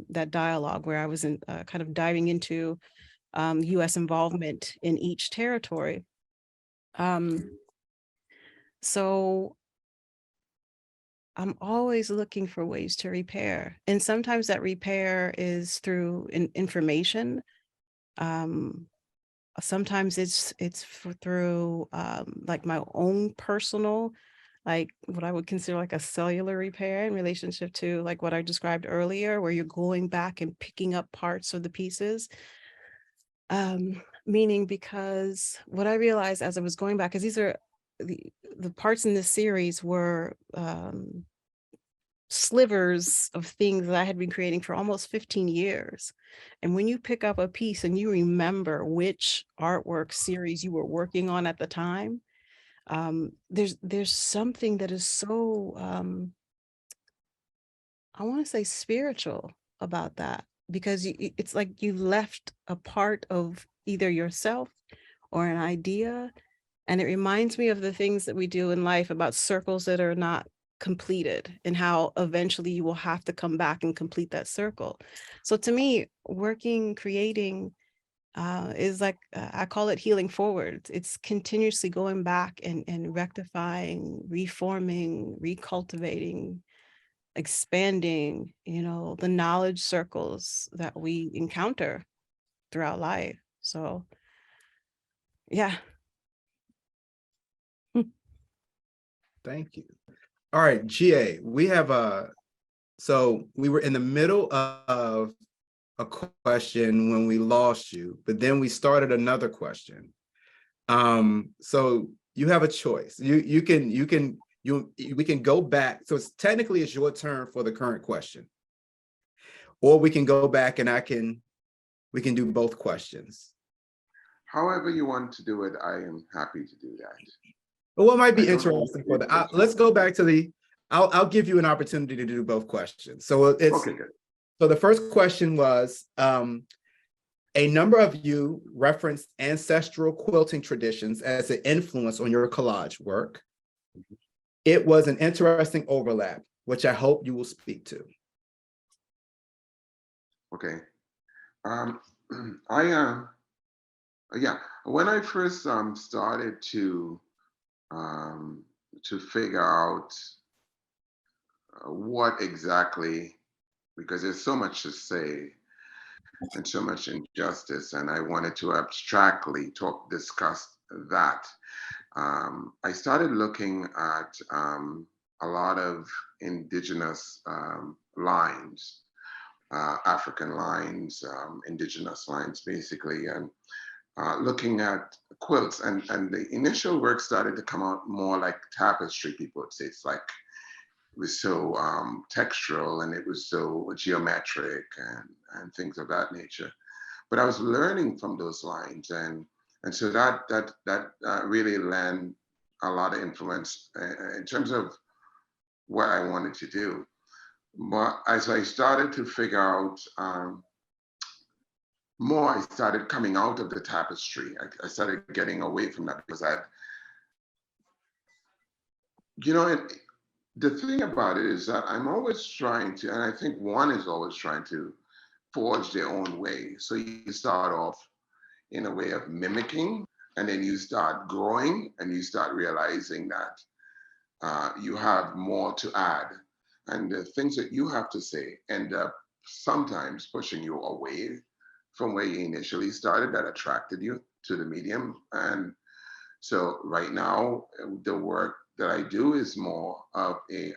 S4: that dialogue, where I was kind of diving into US involvement in each territory. So I'm always looking for ways to repair. And sometimes that repair is through information. Sometimes it's through like my own personal, like what I would consider like a cellular repair in relationship to like what I described earlier, where you're going back and picking up parts of the pieces. Meaning, because what I realized as I was going back, because these are the parts in this series were slivers of things that I had been creating for almost 15 years. And when you pick up a piece and you remember which artwork series you were working on at the time, there's something that is so, I want to say spiritual about that, because it's like you left a part of either yourself or an idea. And it reminds me of the things that we do in life about circles that are not completed, and how eventually you will have to come back and complete that circle. So to me, creating is like, I call it healing forward. It's continuously going back and rectifying, reforming, recultivating, expanding, the knowledge circles that we encounter throughout life. So yeah.
S1: Thank you. All right, GA, we have so we were in the middle of a question when we lost you, but then we started another question. So you have a choice. We can go back. So it's technically it's your turn for the current question, or we can go back and we can do both questions.
S5: However you want to do it, I am happy to do that.
S1: But what might be interesting for let's go back to I'll give you an opportunity to do both questions. So it's okay, good. So the first question was, a number of you referenced ancestral quilting traditions as an influence on your collage work. It was an interesting overlap, which I hope you will speak to.
S5: Okay. Yeah, when I first started to figure out what exactly, because there's so much to say and so much injustice, and I wanted to abstractly discuss that. I started looking at a lot of indigenous lines, African lines, indigenous lines, basically, and looking at quilts. And the initial work started to come out more like tapestry, people would say. It's like, it was so textural and it was so geometric and things of that nature. But I was learning from those lines, and so that really lent a lot of influence in terms of what I wanted to do. But as I started to figure out more, I started coming out of the tapestry. I started getting away from that because the thing about it is that I'm always trying to, and I think one is always trying to forge their own way. So you start off in a way of mimicking, and then you start growing and you start realizing that you have more to add. And the things that you have to say end up sometimes pushing you away from where you initially started that attracted you to the medium. And so right now, the work that I do is more of a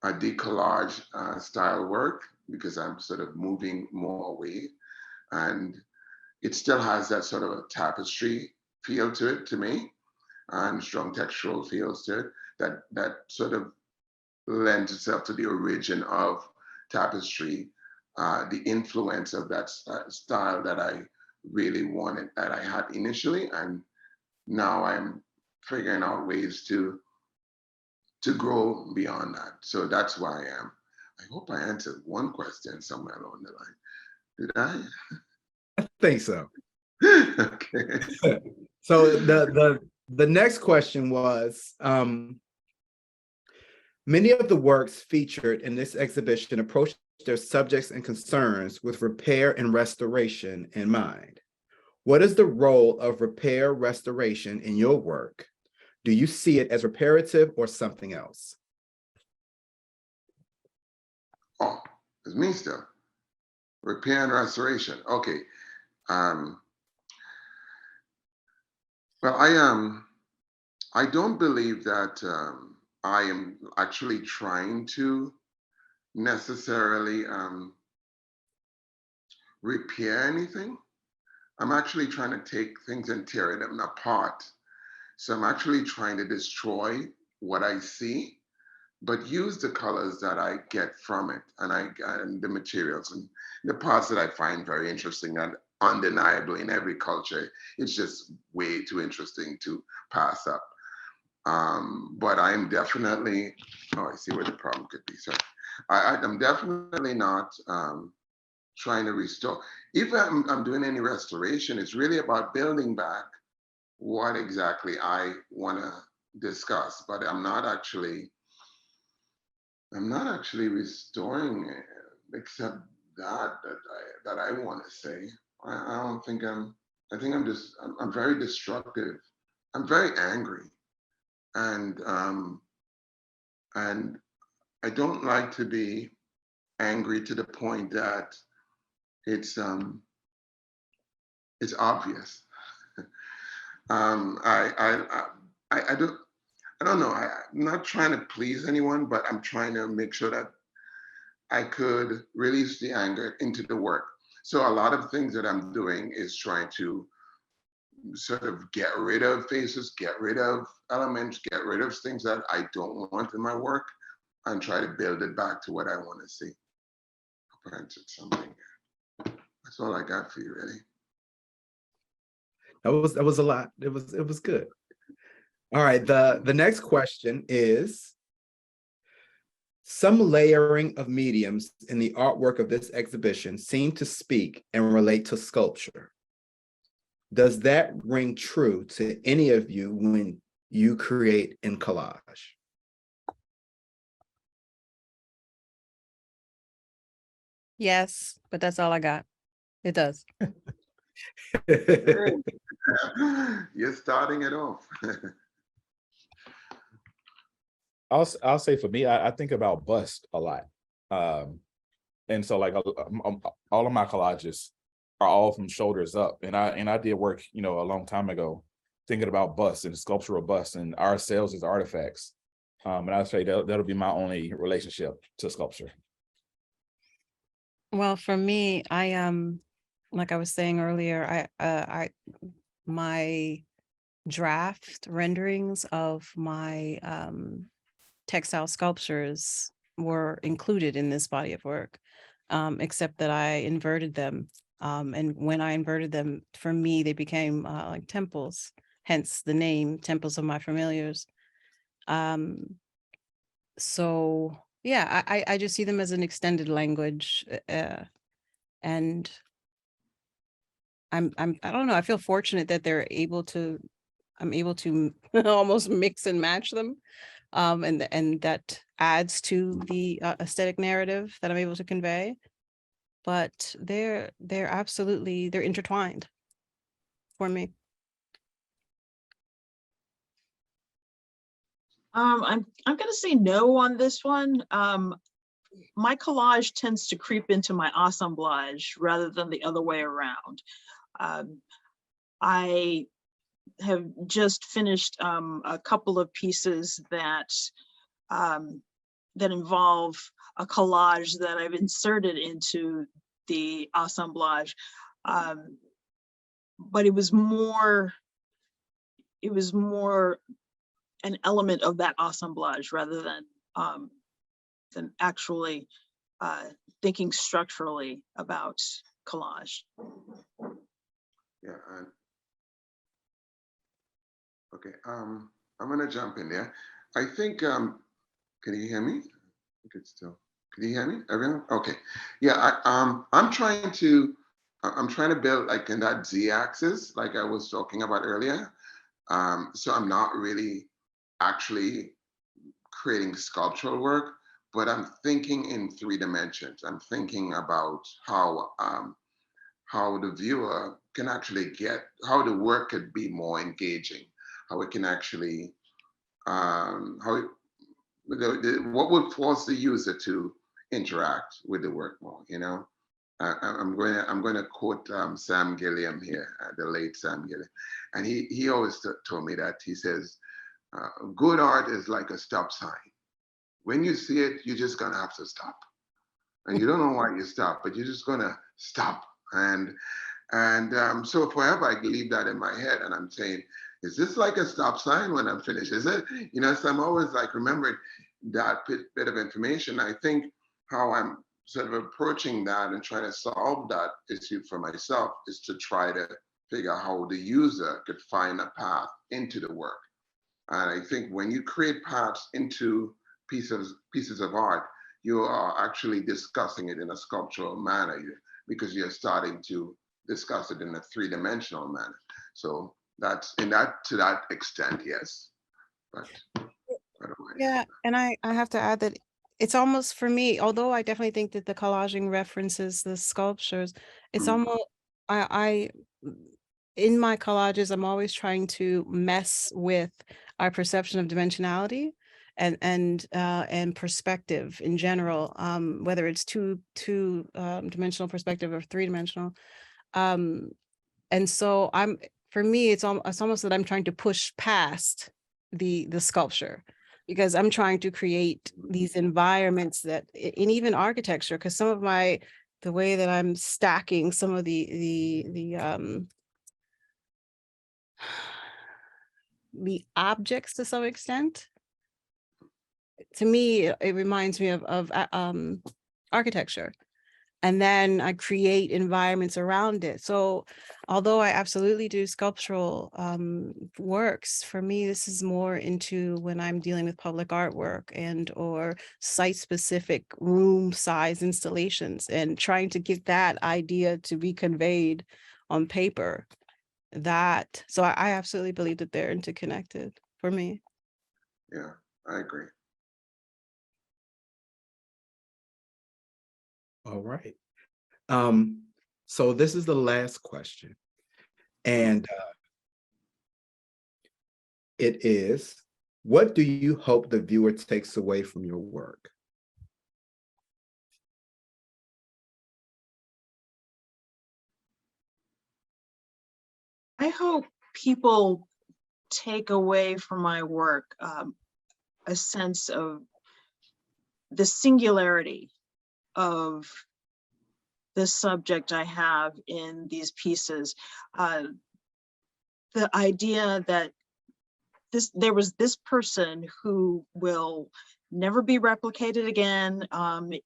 S5: decollage style work, because I'm sort of moving more away. And it still has that sort of a tapestry feel to it, to me, and strong textural feels to it that sort of lends itself to the origin of tapestry, the influence of that style that I really wanted, that I had initially. And now I'm figuring out ways to grow beyond that. So that's why I am. I hope I answered one question somewhere along the line. Did I?
S1: I think so.
S5: Okay.
S1: So the next question was, many of the works featured in this exhibition approach their subjects and concerns with repair and restoration in mind. What is the role of repair restoration in your work? Do you see it as reparative or something else?
S5: Oh, it's me still. Repair and restoration. Okay. Well, I don't believe that I am actually trying to necessarily repair anything. I'm actually trying to take things and tear them apart. So I'm actually trying to destroy what I see, but use the colors that I get from it, and the materials and the parts that I find very interesting, and undeniably in every culture, it's just way too interesting to pass up. But I'm definitely, oh, I see where the problem could be. So I'm definitely not trying to restore. If I'm doing any restoration, it's really about building back what exactly I want to discuss, but I'm not actually restoring it, except that I want to say. I don't think I think I'm very destructive. I'm very angry, and I don't like to be angry to the point that it's obvious. I don't know. I'm not trying to please anyone, but I'm trying to make sure that I could release the anger into the work. So a lot of things that I'm doing is trying to sort of get rid of faces, get rid of elements, get rid of things that I don't want in my work, and try to build it back to what I want to see. Hope I answered something. That's all I got for you, really.
S1: That was a lot. It was good. All right. The next question is, some layering of mediums in the artwork of this exhibition seem to speak and relate to sculpture. Does that ring true to any of you when you create in collage?
S4: Yes, but that's all I got. It does.
S5: You're starting it off.
S3: I'll say for me, I think about bust a lot. And so like all of my collages are all from shoulders up. And I did work, you know, a long time ago, thinking about busts and sculptural busts and ourselves as artifacts. And I'd say that'll be my only relationship to sculpture.
S4: Well, for me, like I was saying earlier, my draft renderings of my textile sculptures were included in this body of work, except that I inverted them. And when I inverted them, for me, they became like temples, hence the name Temples of My Familiars. So yeah, I just see them as an extended language, and I don't know, I feel fortunate that I'm able to almost mix and match them. And that adds to the aesthetic narrative that I'm able to convey. But they're absolutely, they're intertwined for me.
S2: I'm gonna say no on this one. My collage tends to creep into my assemblage rather than the other way around. I have just finished a couple of pieces that that involve a collage that I've inserted into the assemblage, but it was more an element of that assemblage rather than actually thinking structurally about collage.
S5: Yeah. Okay. I'm gonna jump in there. I think. Can you hear me? I think it's still. Can you hear me, everyone? Okay. Yeah. I'm trying to build like in that Z-axis, like I was talking about earlier. So I'm not really actually creating sculptural work, but I'm thinking in 3 dimensions. I'm thinking about how the viewer can actually get, how the work could be more engaging, how it can actually, what would force the user to interact with the work more, you know? I'm going to quote Sam Gilliam here, the late Sam Gilliam, and he always told me that. He says, good art is like a stop sign. When you see it, you're just gonna have to stop, and you don't know why you stop, but you're just gonna stop. And so forever I leave that in my head, and I'm saying, is this like a stop sign when I'm finished? Is it? You know, so I'm always like remembering that bit of information. I think how I'm sort of approaching that and trying to solve that issue for myself is to try to figure out how the user could find a path into the work. And I think when you create paths into pieces of art, you are actually discussing it in a sculptural manner because you're starting to discuss it in a 3-dimensional manner. So that's to that extent, yes. But
S4: Yeah, and I have to add that it's almost, for me, although I definitely think that the collaging references the sculptures, it's almost, I in my collages, I'm always trying to mess with our perception of dimensionality and perspective in general, whether it's two dimensional perspective or 3-dimensional. And so for me, it's almost that I'm trying to push past the sculpture, because I'm trying to create these environments that in even architecture, because some of the way that I'm stacking some of the objects to some extent, to me, it reminds me of architecture. And then I create environments around it. So although I absolutely do sculptural works, for me, this is more into when I'm dealing with public artwork or site-specific room size installations and trying to get that idea to be conveyed on paper. So I absolutely believe that they're interconnected for me.
S5: Yeah, I agree.
S1: All right. So this is the last question. And it is, What do you hope the viewer takes away from your work?
S2: I hope people take away from my work a sense of the singularity of the subject I have in these pieces. The idea that there was this person who will never be replicated again,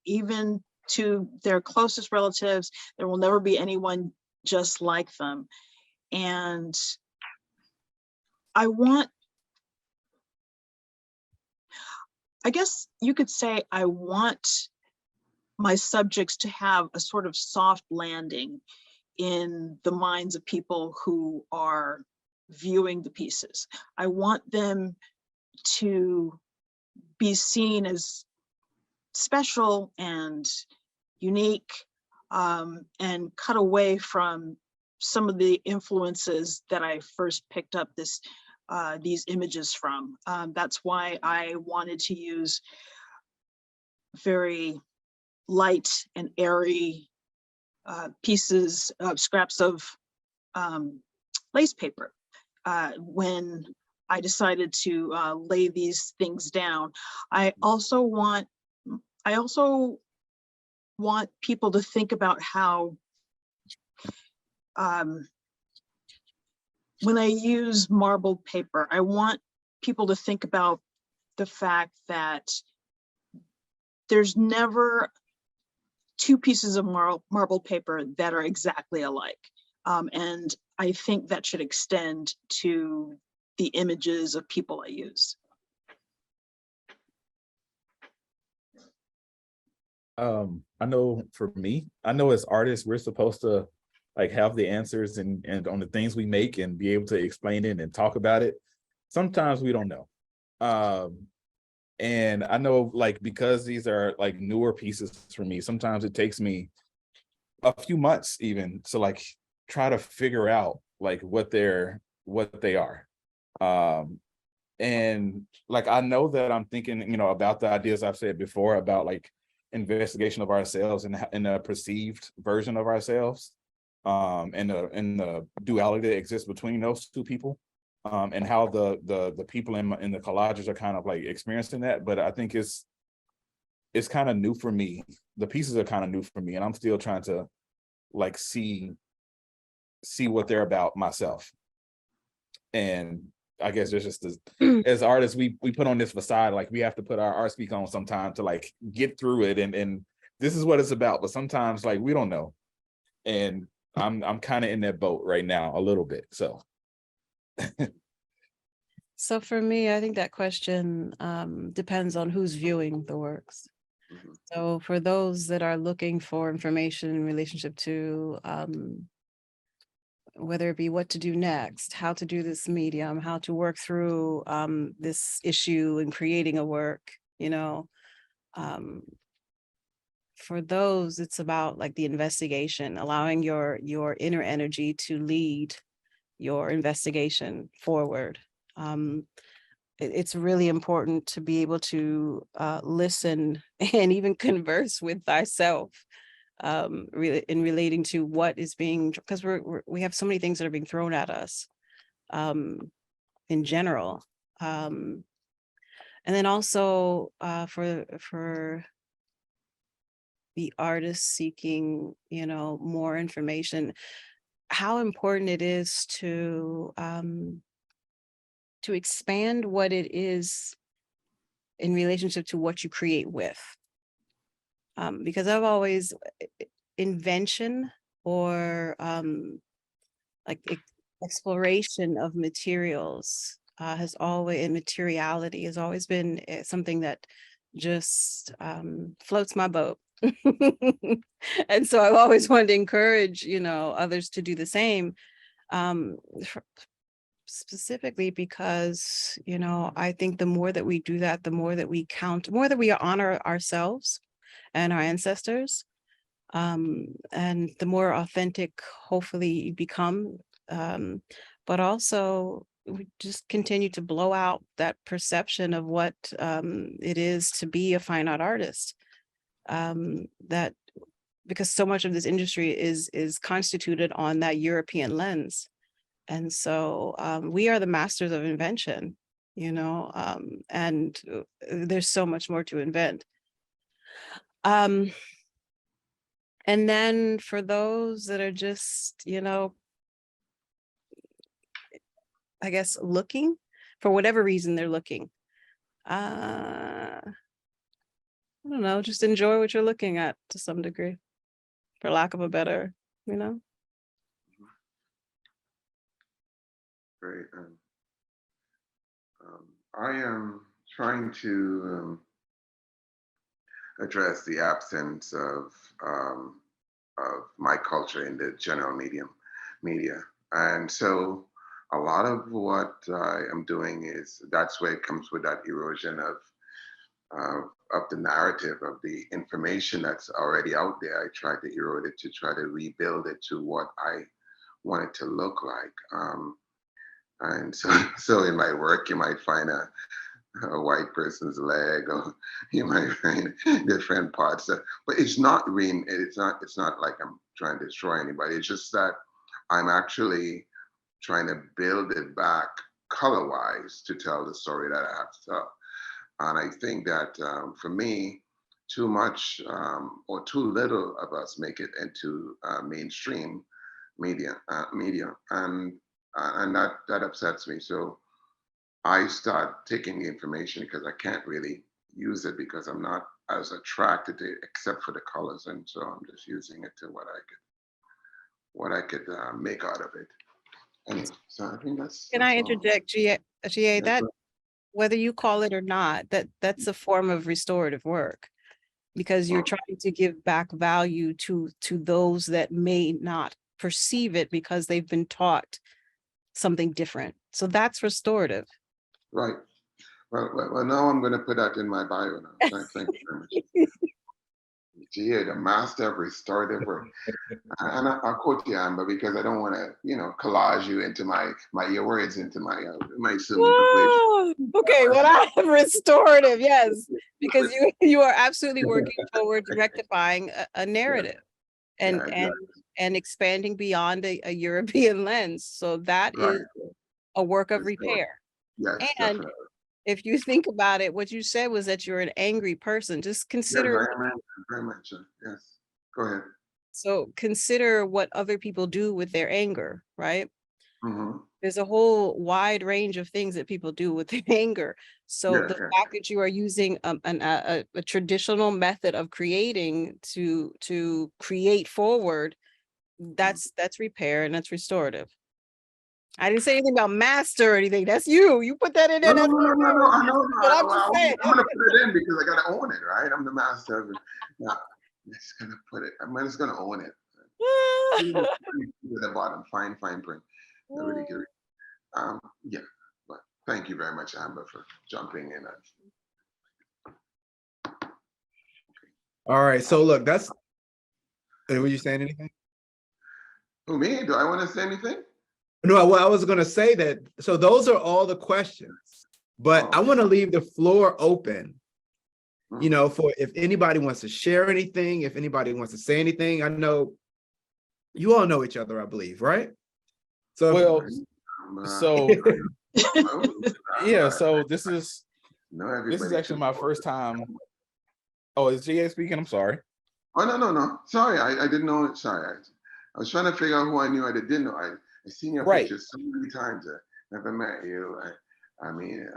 S2: even to their closest relatives. There will never be anyone just like them. And I guess you could say I want my subjects to have a sort of soft landing in the minds of people who are viewing the pieces. I want them to be seen as special and unique, and cut away from some of the influences that I first picked up these images from. That's why I wanted to use very light and airy pieces of scraps of lace paper when I decided to lay these things down. I also want people to think about how when I use marbled paper, I want people to think about the fact that there's never two pieces of marbled paper that are exactly alike. And I think that should extend to the images of people I use.
S3: I know for me, I know as artists, we're supposed to like have the answers and on the things we make and be able to explain it and talk about it. Sometimes we don't know. And I know like, because these are like newer pieces for me, sometimes it takes me a few months even to like try to figure out like what they are. And like, I know that I'm thinking, about the ideas I've said before about like investigation of ourselves and a perceived version of ourselves, and the duality that exists between those two people, and how the people in the collages are kind of like experiencing that. But I think it's kind of new for me. The pieces are kind of new for me, and I'm still trying to like see what they're about myself. And I guess there's just as artists, we put on this facade, like we have to put our art speak on sometime to like get through it, and this is what it's about. But sometimes like we don't know, and I'm kind of in that boat right now a little bit. So
S4: So for me, I think that question depends on who's viewing the works. So for those that are looking for information in relationship to whether it be what to do next, how to do this medium, how to work through this issue in creating a work, for those, it's about like the investigation, allowing your inner energy to lead your investigation forward. It's really important to be able to listen and even converse with thyself, really in relating to what is being, because we have so many things that are being thrown at us in general. And then also for the artist seeking, more information, how important it is to expand what it is in relationship to what you create with. Because I've always, invention or like exploration of materials has always, and materiality has always been something that just floats my boat. And so I've always wanted to encourage, others to do the same, specifically because, I think the more that we do that, the more that we more that we honor ourselves and our ancestors, and the more authentic, hopefully, you become. But also, we just continue to blow out that perception of what it is to be a fine art artist. That because so much of this industry is constituted on that European lens. And so we are the masters of invention, you know, and there's so much more to invent. And then for those that are just, you know, I guess looking for whatever reason they're looking, I don't know, just enjoy what you're looking at to some degree, for lack of a better, you know.
S5: Great. I am trying to address the absence of my culture in the general media. And so a lot of what I am doing is, that's where it comes with that erosion of the narrative, of the information that's already out there. I try to erode it to try to rebuild it to what I want it to look like. And so in my work, you might find a white person's leg, or you might find different parts. But it's not really, it's not like I'm trying to destroy anybody. It's just that I'm actually trying to build it back color-wise to tell the story that I have to tell. And I think that for me, too much or too little of us make it into mainstream media, and that upsets me. So I start taking the information because I can't really use it because I'm not as attracted to it except for the colors, and so I'm just using it to what I could make out of it. Anyway, so I think that's.
S4: Can I interject, GA, that whether you call it or not, that's a form of restorative work, because you're trying to give back value to those that may not perceive it because they've been taught something different. So that's restorative.
S5: Right. Well, now I'm going to put that in my bio now. Thank you very much. GA, the master of restorative work. And I'll quote you, Amber, because I don't want to, collage you into your words into my
S4: okay, what I have restorative, yes, because you are absolutely working towards rectifying a narrative and expanding beyond a European lens. So that is a work of repair.
S5: Yes,
S4: and
S5: definitely.
S4: If you think about it, what you said was that you're an angry person. Just consider.
S5: Yes, very much. Yes. Go ahead.
S4: So consider what other people do with their anger, right?
S5: Mm-hmm.
S4: There's a whole wide range of things that people do with their anger. So the fact that you are using a traditional method of creating to create forward, that's repair and that's restorative. I didn't say anything about master or anything. That's you. You put that in there.
S5: No, I know.
S4: But I'm just saying.
S5: I'm gonna put it in because I gotta own it, right? I'm the master of it. Now, I'm just gonna put it. I'm just gonna own it. The bottom, fine print. I really get it. Yeah. But thank you very much, Amber, for jumping in.
S1: All right. So look, were you saying anything?
S5: Who, me? Do I want to say anything?
S1: No, well, I was going to say that. So those are all the questions, but I want to leave the floor open, for if anybody wants to share anything, if anybody wants to say anything. I know you all know each other, I believe, right? So,
S3: yeah. So this is actually my first time. Oh, is GA speaking? I'm sorry.
S5: Oh, no. Sorry, I didn't know it. Sorry. I was trying to figure out who I knew I didn't know. I've seen your pictures so many times. I never met you. I mean,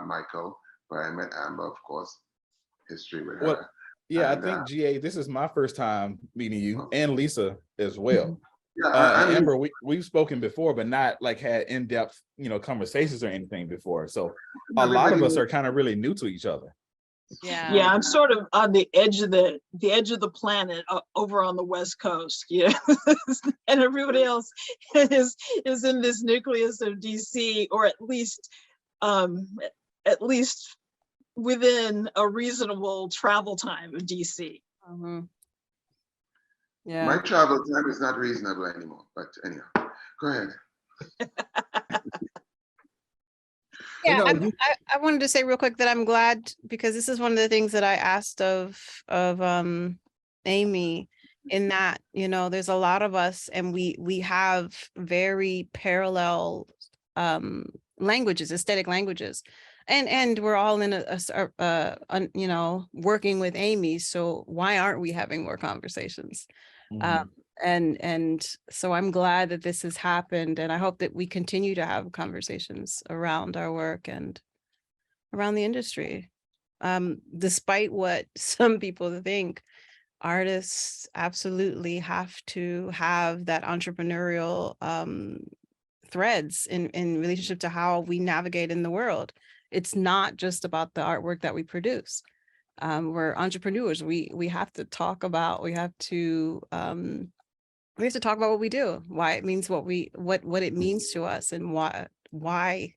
S5: Michael, but I met Amber, of course. History with her.
S3: Yeah, and I think GA, this is my first time meeting you and Lisa as well.
S5: Yeah,
S3: Amber, we've spoken before, but not like had in-depth, conversations or anything before. So a lot of us are kind of really new to each other.
S2: Yeah, I'm sort of on the edge of the planet over on the West Coast, and everybody else is in this nucleus of DC, or at least within a reasonable travel time of DC.
S4: Mm-hmm. Yeah,
S5: my travel time is not reasonable anymore. But anyhow, go ahead.
S4: Yeah,
S1: no,
S4: I wanted to say real quick that I'm glad, because this is one of the things that I asked of Amy, in that, you know, there's a lot of us and we have very parallel languages, aesthetic languages. And we're all in you know, working with Amy. So why aren't we having more conversations? And so I'm glad that this has happened, and I hope that we continue to have conversations around our work and around the industry. Despite what some people think, artists absolutely have to have that entrepreneurial threads in relationship to how we navigate in the world. It's not just about the artwork that we produce. We're entrepreneurs. We have to talk about, we have to talk about what we do, why it means what it means to us, and why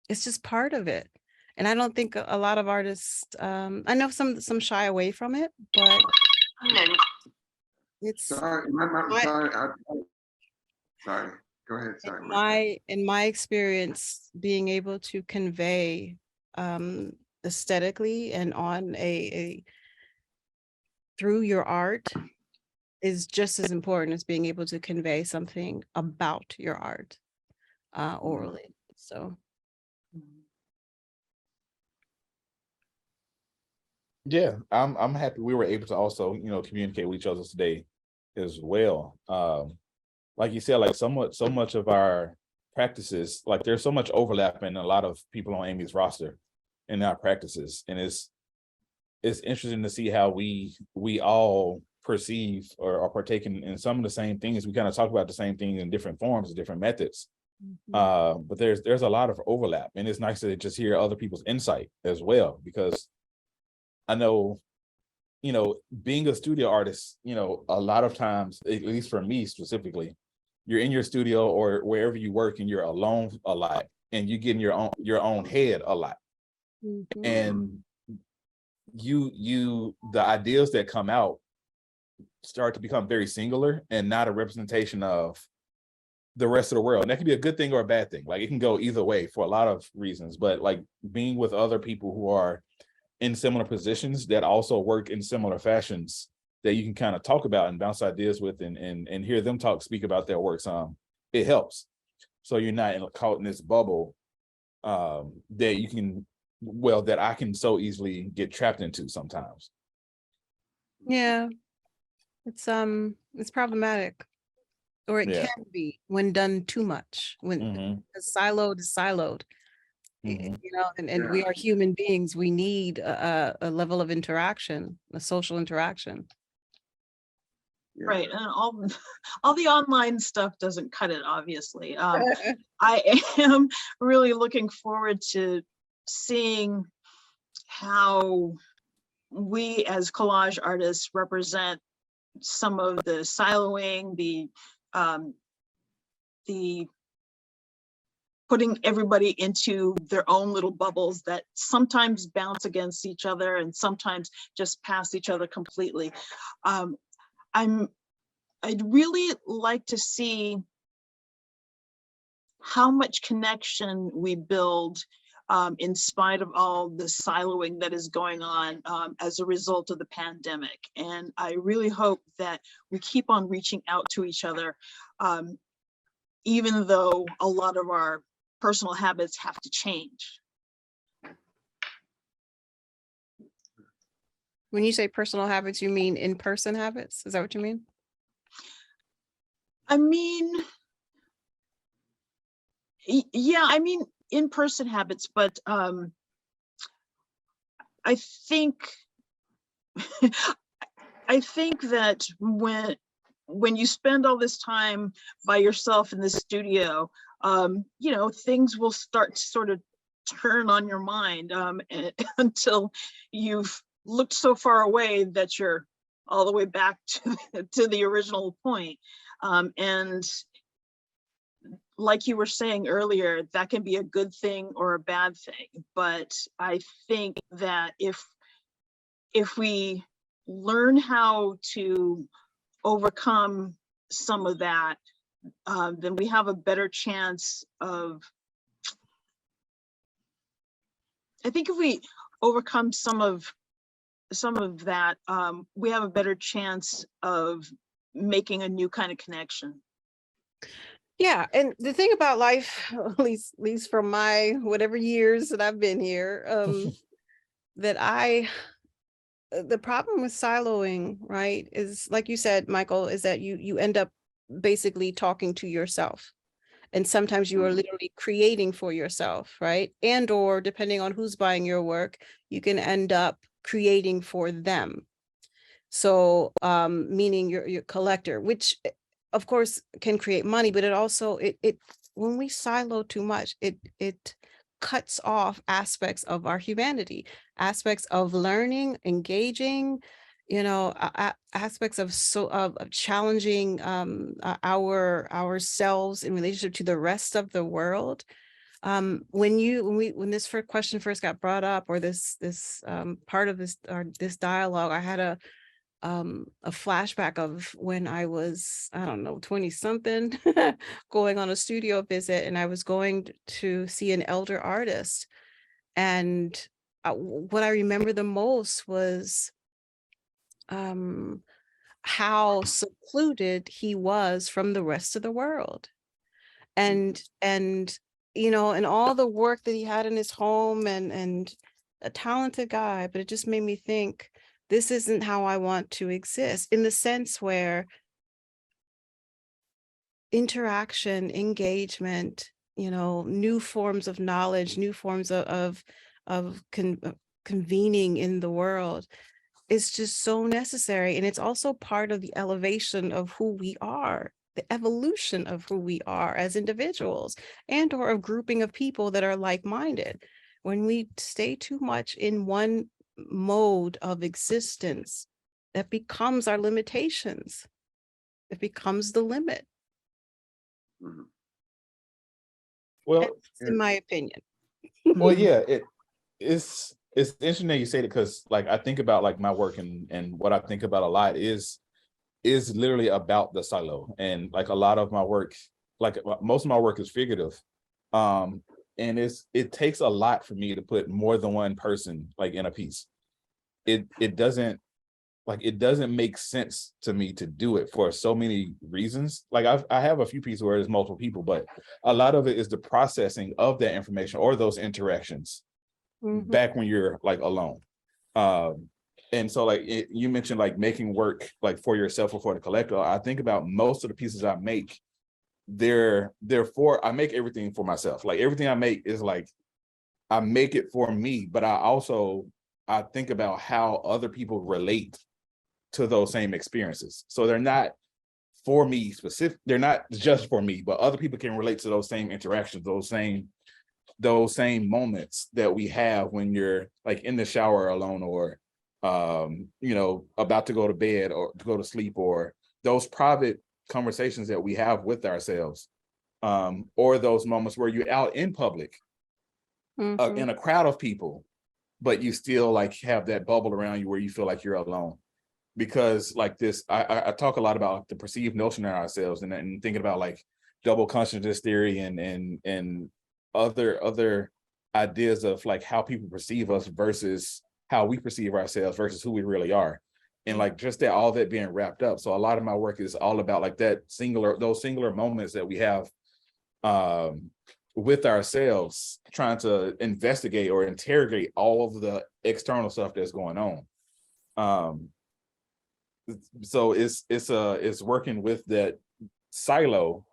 S4: it's just part of it. And I don't think a lot of artists, I know some shy away from it, but it's
S5: Sorry, sorry. Go ahead. Sorry.
S4: in my experience, being able to convey aesthetically and on a through your art is just as important as being able to convey something about your art orally. So
S3: Yeah, I'm happy we were able to also, you know, communicate with each other today as well. Like you said, like so much of our practices, like there's so much overlap in a lot of people on Amy's roster in our practices. And it's interesting to see how we all perceive or partake in some of the same things. We kind of talk about the same things in different forms and different methods. But there's a lot of overlap, and it's nice to just hear other people's insight as well, because I know, you know, being a studio artist, you know, a lot of times, at least for me specifically, you're in your studio or wherever you work and you're alone a lot, and you get in your own head a lot. And the ideas that come out start to become very singular and not a representation of the rest of the world. And that can be a good thing or a bad thing. Like, it can go either way for a lot of reasons, but like being with other people who are in similar positions that also work in similar fashions that you can kind of talk about and bounce ideas with, and hear them speak about their works, it helps. So you're not caught in this bubble that you can, well, that I can so easily get trapped into sometimes.
S4: yeah, it's problematic, or it can be when done too much, when siloed is siloed. You know, and we are human beings. We need a level of interaction, a social interaction.
S2: Right, and all the online stuff doesn't cut it, obviously. I am really looking forward to seeing how we as collage artists represent some of the siloing, the putting everybody into their own little bubbles that sometimes bounce against each other and sometimes just pass each other completely. I'd really like to see how much connection we build in spite of all the siloing that is going on as a result of the pandemic. And I really hope that we keep on reaching out to each other, even though a lot of our personal habits have to change.
S4: When you say personal habits, you mean in-person habits? Is that what you mean?
S2: I mean, yeah, I mean in-person habits, but I think that when you spend all this time by yourself in the studio, you know, things will start to sort of turn on your mind until you've looked so far away that you're all the way back to the original point. And like you were saying earlier, that can be a good thing or a bad thing. But I think that if we learn how to overcome some of that, then we have a better chance of I think if we overcome some of that, we have a better chance of making a new kind of connection.
S4: Yeah, and the thing about life, at least from my whatever years that I've been here, that the problem with siloing, right, is like you said, Michael, is that you end up basically talking to yourself. And sometimes you are literally creating for yourself, right? And or depending on who's buying your work, you can end up creating for them. So meaning your collector, which of course can create money, but it also it when we silo too much, it cuts off aspects of our humanity, aspects of learning, engaging, aspects of of challenging ourselves in relationship to the rest of the world. When this first question first got brought up, or this part of this dialogue, I had a flashback of when I was, I don't know, 20 something, going on a studio visit, and I was going to see an elder artist. And what I remember the most was how secluded he was from the rest of the world. And and all the work that he had in his home, and a talented guy, but it just made me think, this isn't how I want to exist, in the sense where interaction, engagement, new forms of knowledge, new forms of convening in the world is just so necessary. And it's also part of the elevation of who we are, the evolution of who we are as individuals, and or a grouping of people that are like-minded. When we stay too much in one mode of existence, that becomes our limitations. It becomes the limit.
S3: Well,
S4: that's in my opinion.
S3: Well, yeah, it's interesting that you say that, because like I think about like my work, and what I think about a lot is literally about the silo. And like a lot of my work, like most of my work is figurative. And it takes a lot for me to put more than one person like in a piece. It doesn't make sense to me to do it for so many reasons. Like I have a few pieces where there's multiple people, but a lot of it is the processing of that information or those interactions back when you're like alone. And so like you mentioned like making work like for yourself or for the collector. I think about most of the pieces I make, I make everything for myself. Like everything I make is like, I make it for me, but I think about how other people relate to those same experiences. So they're not for me specific, they're not just for me, but other people can relate to those same interactions, those same moments that we have when you're like in the shower alone, or about to go to bed or to go to sleep, or those private conversations that we have with ourselves, or those moments where you're out in public in a crowd of people, but you still like have that bubble around you where you feel like you're alone. Because like this, I talk a lot about the perceived notion of ourselves, and thinking about like double consciousness theory and other ideas of like how people perceive us versus how we perceive ourselves versus who we really are. And like just that, all that being wrapped up. So a lot of my work is all about like those singular moments that we have with ourselves, trying to investigate or interrogate all of the external stuff that's going on. So it's working with that silo,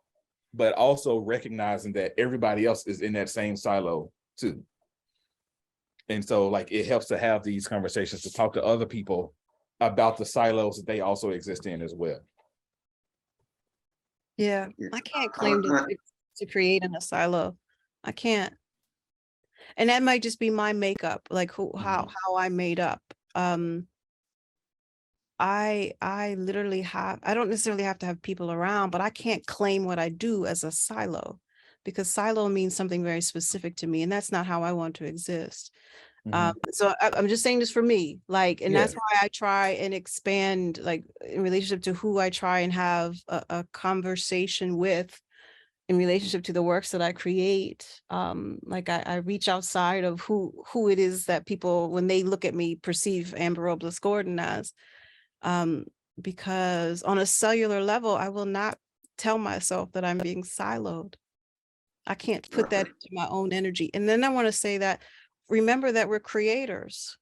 S3: but also recognizing that everybody else is in that same silo too. And so like it helps to have these conversations, to talk to other people about the silos that they also exist in as well.
S4: Yeah, I can't claim to create in a silo. I can't. And that might just be my makeup, like how I made up. I literally I don't necessarily have to have people around, but I can't claim what I do as a silo, because silo means something very specific to me, and that's not how I want to exist. So I'm just saying this for me, like, and that's why I try and expand, like in relationship to who I try and have a conversation with, in relationship to the works that I create, like I reach outside of who it is that people, when they look at me, perceive Amber Robles-Gordon as, because on a cellular level, I will not tell myself that I'm being siloed. I can't put that into my own energy. And then I want to say that, remember that we're creators.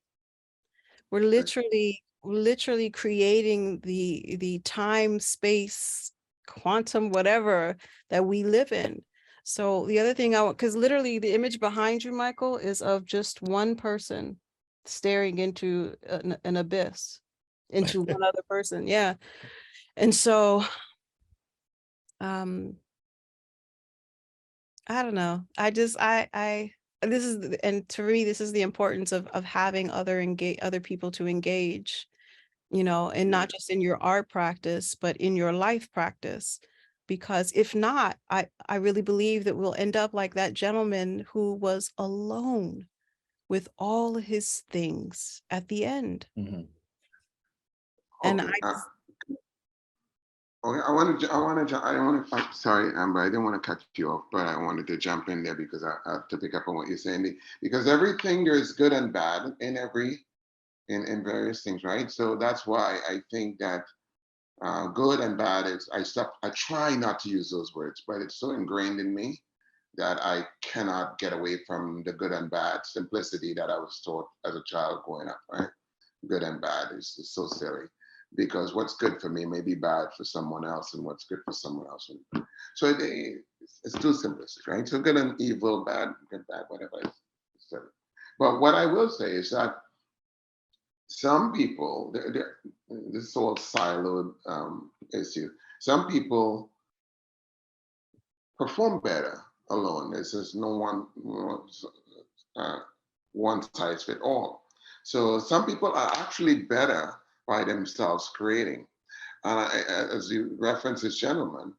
S4: We're literally creating the time, space, quantum, whatever that we live in. So the other thing because literally the image behind you, Michael, is of just one person staring into an abyss, into one other person. Yeah. And so, I don't know. This is, and to me, this is the importance of having other people to engage, and not just in your art practice, but in your life practice. Because if not, I really believe that we'll end up like that gentleman who was alone with all his things at the end.
S3: Mm-hmm.
S4: And
S5: Okay, okay, I'm sorry, Amber, I didn't want to cut you off, but I wanted to jump in there because I have to pick up on what you're saying. Because everything, there's good and bad in various things, right? So that's why I think that good and bad is, I try not to use those words, but it's so ingrained in me that I cannot get away from the good and bad simplicity that I was taught as a child growing up, right? Good and bad is so silly, because what's good for me may be bad for someone else, and what's good for someone else. So it's too simplistic, right? So good and evil, bad, good, bad, whatever. It's silly. But what I will say is that some people, this whole siloed issue, some people perform better alone. There's no one size fit all. So some people are actually better by themselves creating. As you reference this gentleman,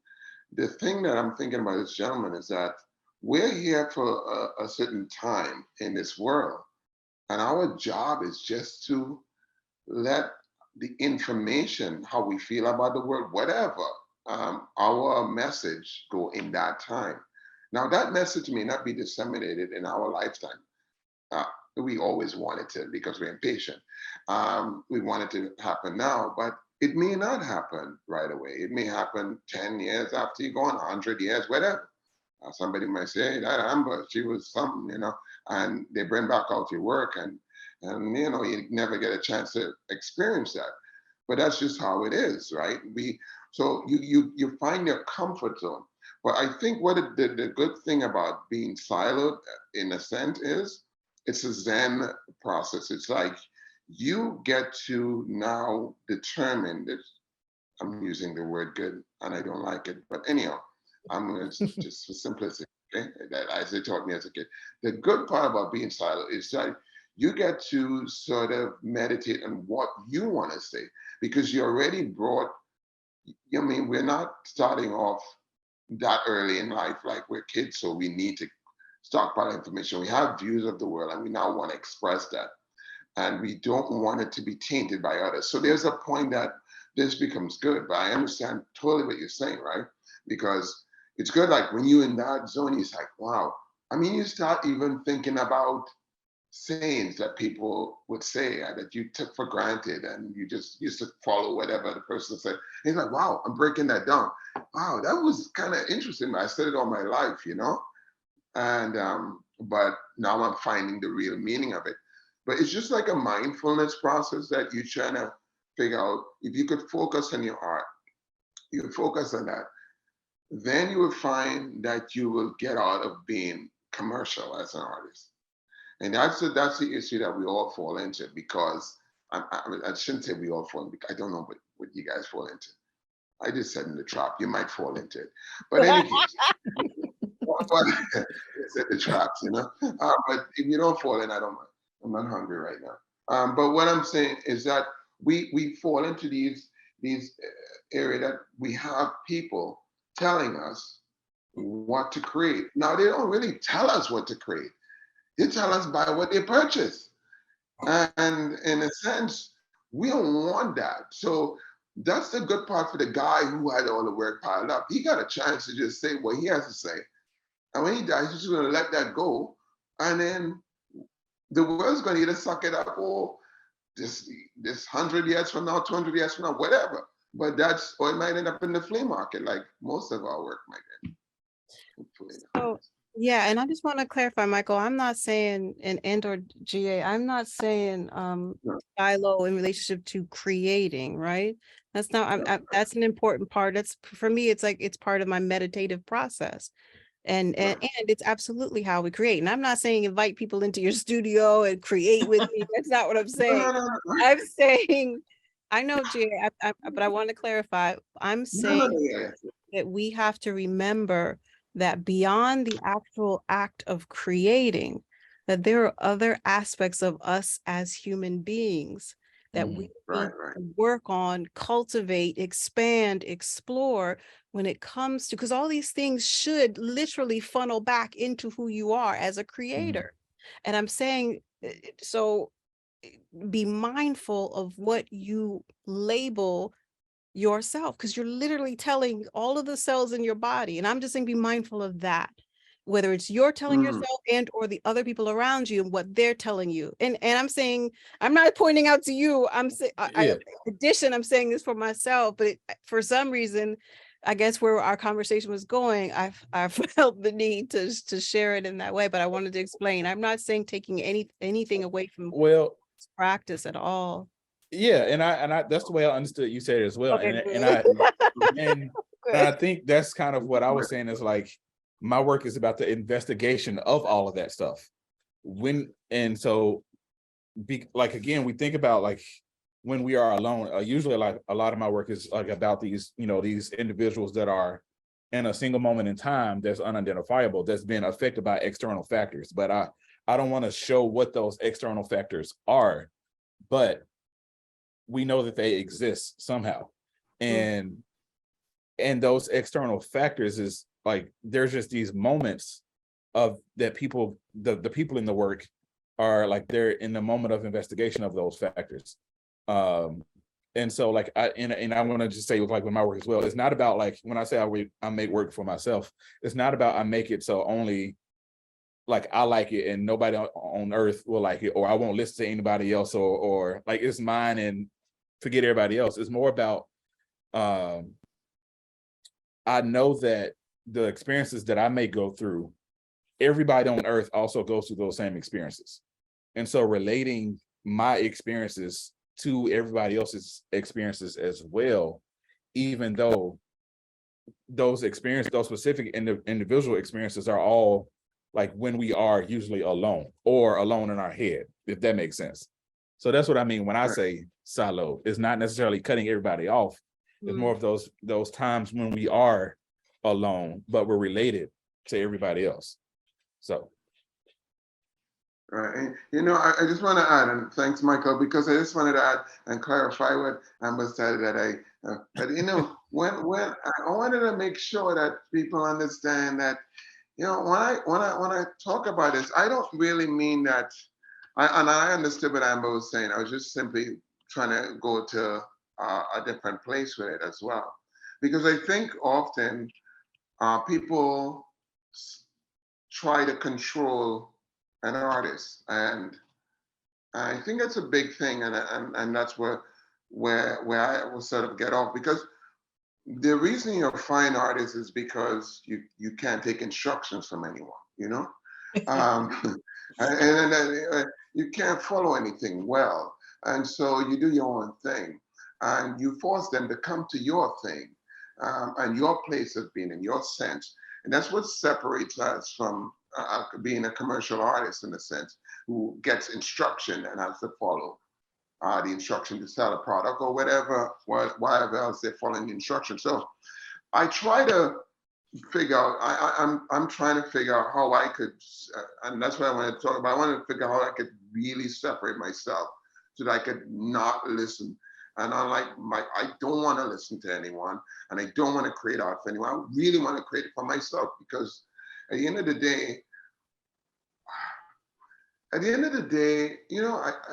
S5: the thing that I'm thinking about this gentleman is that we're here for a certain time in this world, and our job is just to let the information, how we feel about the world, whatever, our message go in that time. Now, that message may not be disseminated in our lifetime. We always want it to, because we're impatient. We want it to happen now, but it may not happen right away. It may happen 10 years after you're gone, 100 years, whatever. Somebody might say, hey, that Amber, she was something, and they bring back out your work, and you never get a chance to experience that. But that's just how it is, right? So you find your comfort zone. But I think what the good thing about being siloed, in a sense, is it's a Zen process. It's like you get to now determine that, I'm using the word good and I don't like it, but anyhow, I'm going to just for simplicity, okay? That as they taught me as a kid. The good part about being siloed is that you get to sort of meditate on what you want to say, because you already brought, we're not starting off that early in life, like we're kids, so we need to stockpile information. We have views of the world and we now want to express that. And we don't want it to be tainted by others. So there's a point that this becomes good, but I understand totally what you're saying, right? Because it's good, like when you're in that zone, it's like, wow. You start even thinking about sayings that people would say that you took for granted, and you just used to follow whatever the person said. And you're like, wow, I'm breaking that down. Wow, that was kind of interesting. I said it all my life, and but now I'm finding the real meaning of it. But it's just like a mindfulness process that you're trying to figure out. If you could focus on your art, you would focus on that, then you will find that you will get out of being commercial as an artist. And that's the issue that we all fall into, because I shouldn't say we all fall into, I don't know what you guys fall into. I just said in the trap, you might fall into it. But in any case, it's the traps, but if you don't fall in, I don't mind. I'm not hungry right now. But what I'm saying is that we fall into these areas that we have people telling us what to create. Now, they don't really tell us what to create. They tell us by what they purchase. And in a sense, we don't want that. So that's the good part for the guy who had all the work piled up. He got a chance to just say what he has to say. And when he dies, he's just going to let that go. And then the world's going to either suck it up or this 100 years from now, 200 years from now, whatever. But or it might end up in the flea market, like most of our work might end. Hopefully.
S4: So, yeah, and I just want to clarify, Michael, I'm not saying or GA, I'm not saying silo in relationship to creating, right? That's not, that's an important part. That's, for me, it's like, it's part of my meditative process. And it's absolutely how we create. And I'm not saying invite people into your studio and create with me. That's not what I'm saying.
S5: No.
S4: I'm saying, I know, GA, but I want to clarify. I'm saying that we have to remember that beyond the actual act of creating, that there are other aspects of us as human beings that we need to work on, cultivate, expand, explore when it comes to, because all these things should literally funnel back into who you are as a creator. And I'm saying, so be mindful of what you label yourself, because you're literally telling all of the cells in your body. And I'm just saying, be mindful of that, whether it's you're telling yourself and or the other people around you and what they're telling you. And I'm saying, I'm not pointing out to you, I'm saying, in addition, I'm saying this for myself, but for some reason, I guess where our conversation was going, I felt the need to share it in that way, but I wanted to explain. I'm not saying taking anything away from practice at all.
S3: Yeah, and I that's the way I understood you said it as well.
S4: Okay,
S3: and I think that's kind of what I was saying is like, my work is about the investigation of all of that stuff. Like, again, we think about like when we are alone, usually like a lot of my work is like about these, these individuals that are in a single moment in time that's unidentifiable, that's been affected by external factors. But I don't want to show what those external factors are, but we know that they exist somehow. And those external factors is like, there's just these moments of that people, the people in the work are like, they're in the moment of investigation of those factors. And so like, I want to just say like with my work as well, it's not about like, when I say I make work for myself, it's not about I make it so only like I like it and nobody on earth will like it, or I won't listen to anybody else, or like it's mine and forget everybody else. It's more about I know that the experiences that I may go through, everybody on earth also goes through those same experiences. And so relating my experiences to everybody else's experiences as well, even though those experiences, those specific individual experiences are all like when we are usually alone or alone in our head, if that makes sense. So that's what I mean when I say silo. It's not necessarily cutting everybody off. It's more of those times when we are alone, but we're related to everybody else. So.
S5: Right. And, I just want to add, and thanks, Michael, because I just wanted to add and clarify what Amber said that when I wanted to make sure that people understand that, when I talk about this, I don't really mean that. I understood what Amber was saying. I was just simply trying to go to a different place with it as well, because I think often people try to control an artist, and I think that's a big thing, and that's where I will sort of get off, because the reason you're a fine artist is because you can't take instructions from anyone, and you can't follow anything well, and so you do your own thing, and you force them to come to your thing, and your place of being in your sense, and that's what separates us from being a commercial artist, in a sense, who gets instruction and has to follow the instruction to sell a product or whatever else they're following the instruction. So I try to figure out, I'm trying to figure out how I could, and that's what I want to talk about. I want to figure out how I could really separate myself so that I could not listen. And I don't want to listen to anyone, and I don't want to create art for anyone. I really want to create it for myself, because at the end of the day, I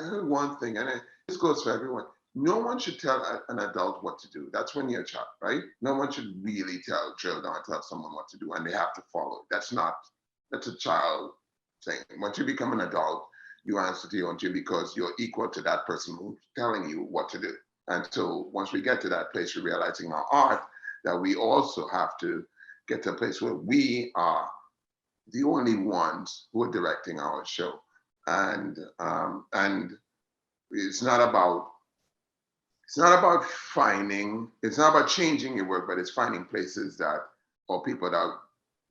S5: heard one thing, and this goes for everyone. no one should tell an adult what to do. That's when you're a child, right? No one should really drill down, tell someone what to do, and they have to follow. That's a child thing. Once you become an adult, you answer to your own duty because you're equal to that person who's telling you what to do. And so once we get to that place, we're realizing our art that we also have to get to a place where we are the only ones who are directing our show. And it's not about changing your work, but it's finding places that, or people that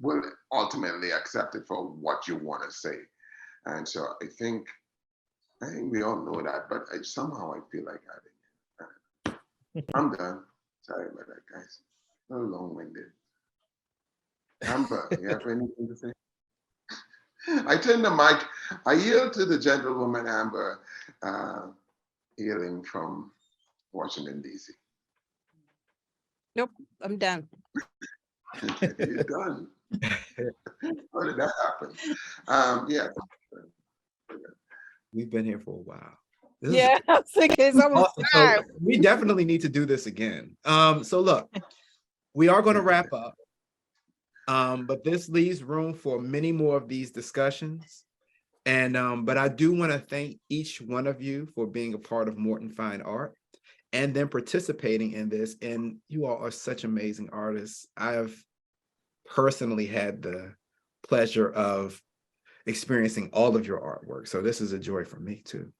S5: will ultimately accept it for what you want to say. And so I think we all know that, but somehow I feel like I'm done. Sorry about that, guys. A little long-winded. Amber, you have anything to say? I turn the mic. I yield to the gentlewoman Amber, hailing from Washington, D.C.
S4: Nope, I'm done.
S5: You're done. How did that happen? Yeah.
S1: We've been here for a while.
S4: Yeah, I was thinking it's almost
S1: Awesome. So
S4: time.
S1: we definitely need to do this again. So look, we are going to wrap up, but this leaves room for many more of these discussions. And but I do want to thank each one of you for being a part of Morton Fine Art and then participating in this. And you all are such amazing artists. I have personally had the pleasure of experiencing all of your artwork. So this is a joy for me too.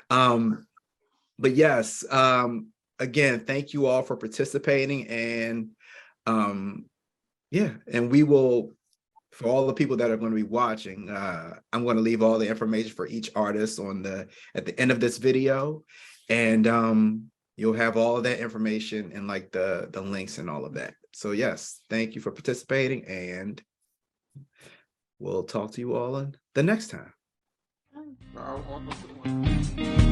S1: But yes, again, thank you all for participating. And yeah, and we will, for all the people that are going to be watching, I'm going to leave all the information for each artist at the end of this video. And you'll have all of that information and like the links and all of that. So yes, thank you for participating, and we'll talk to you all the next time.
S5: I'll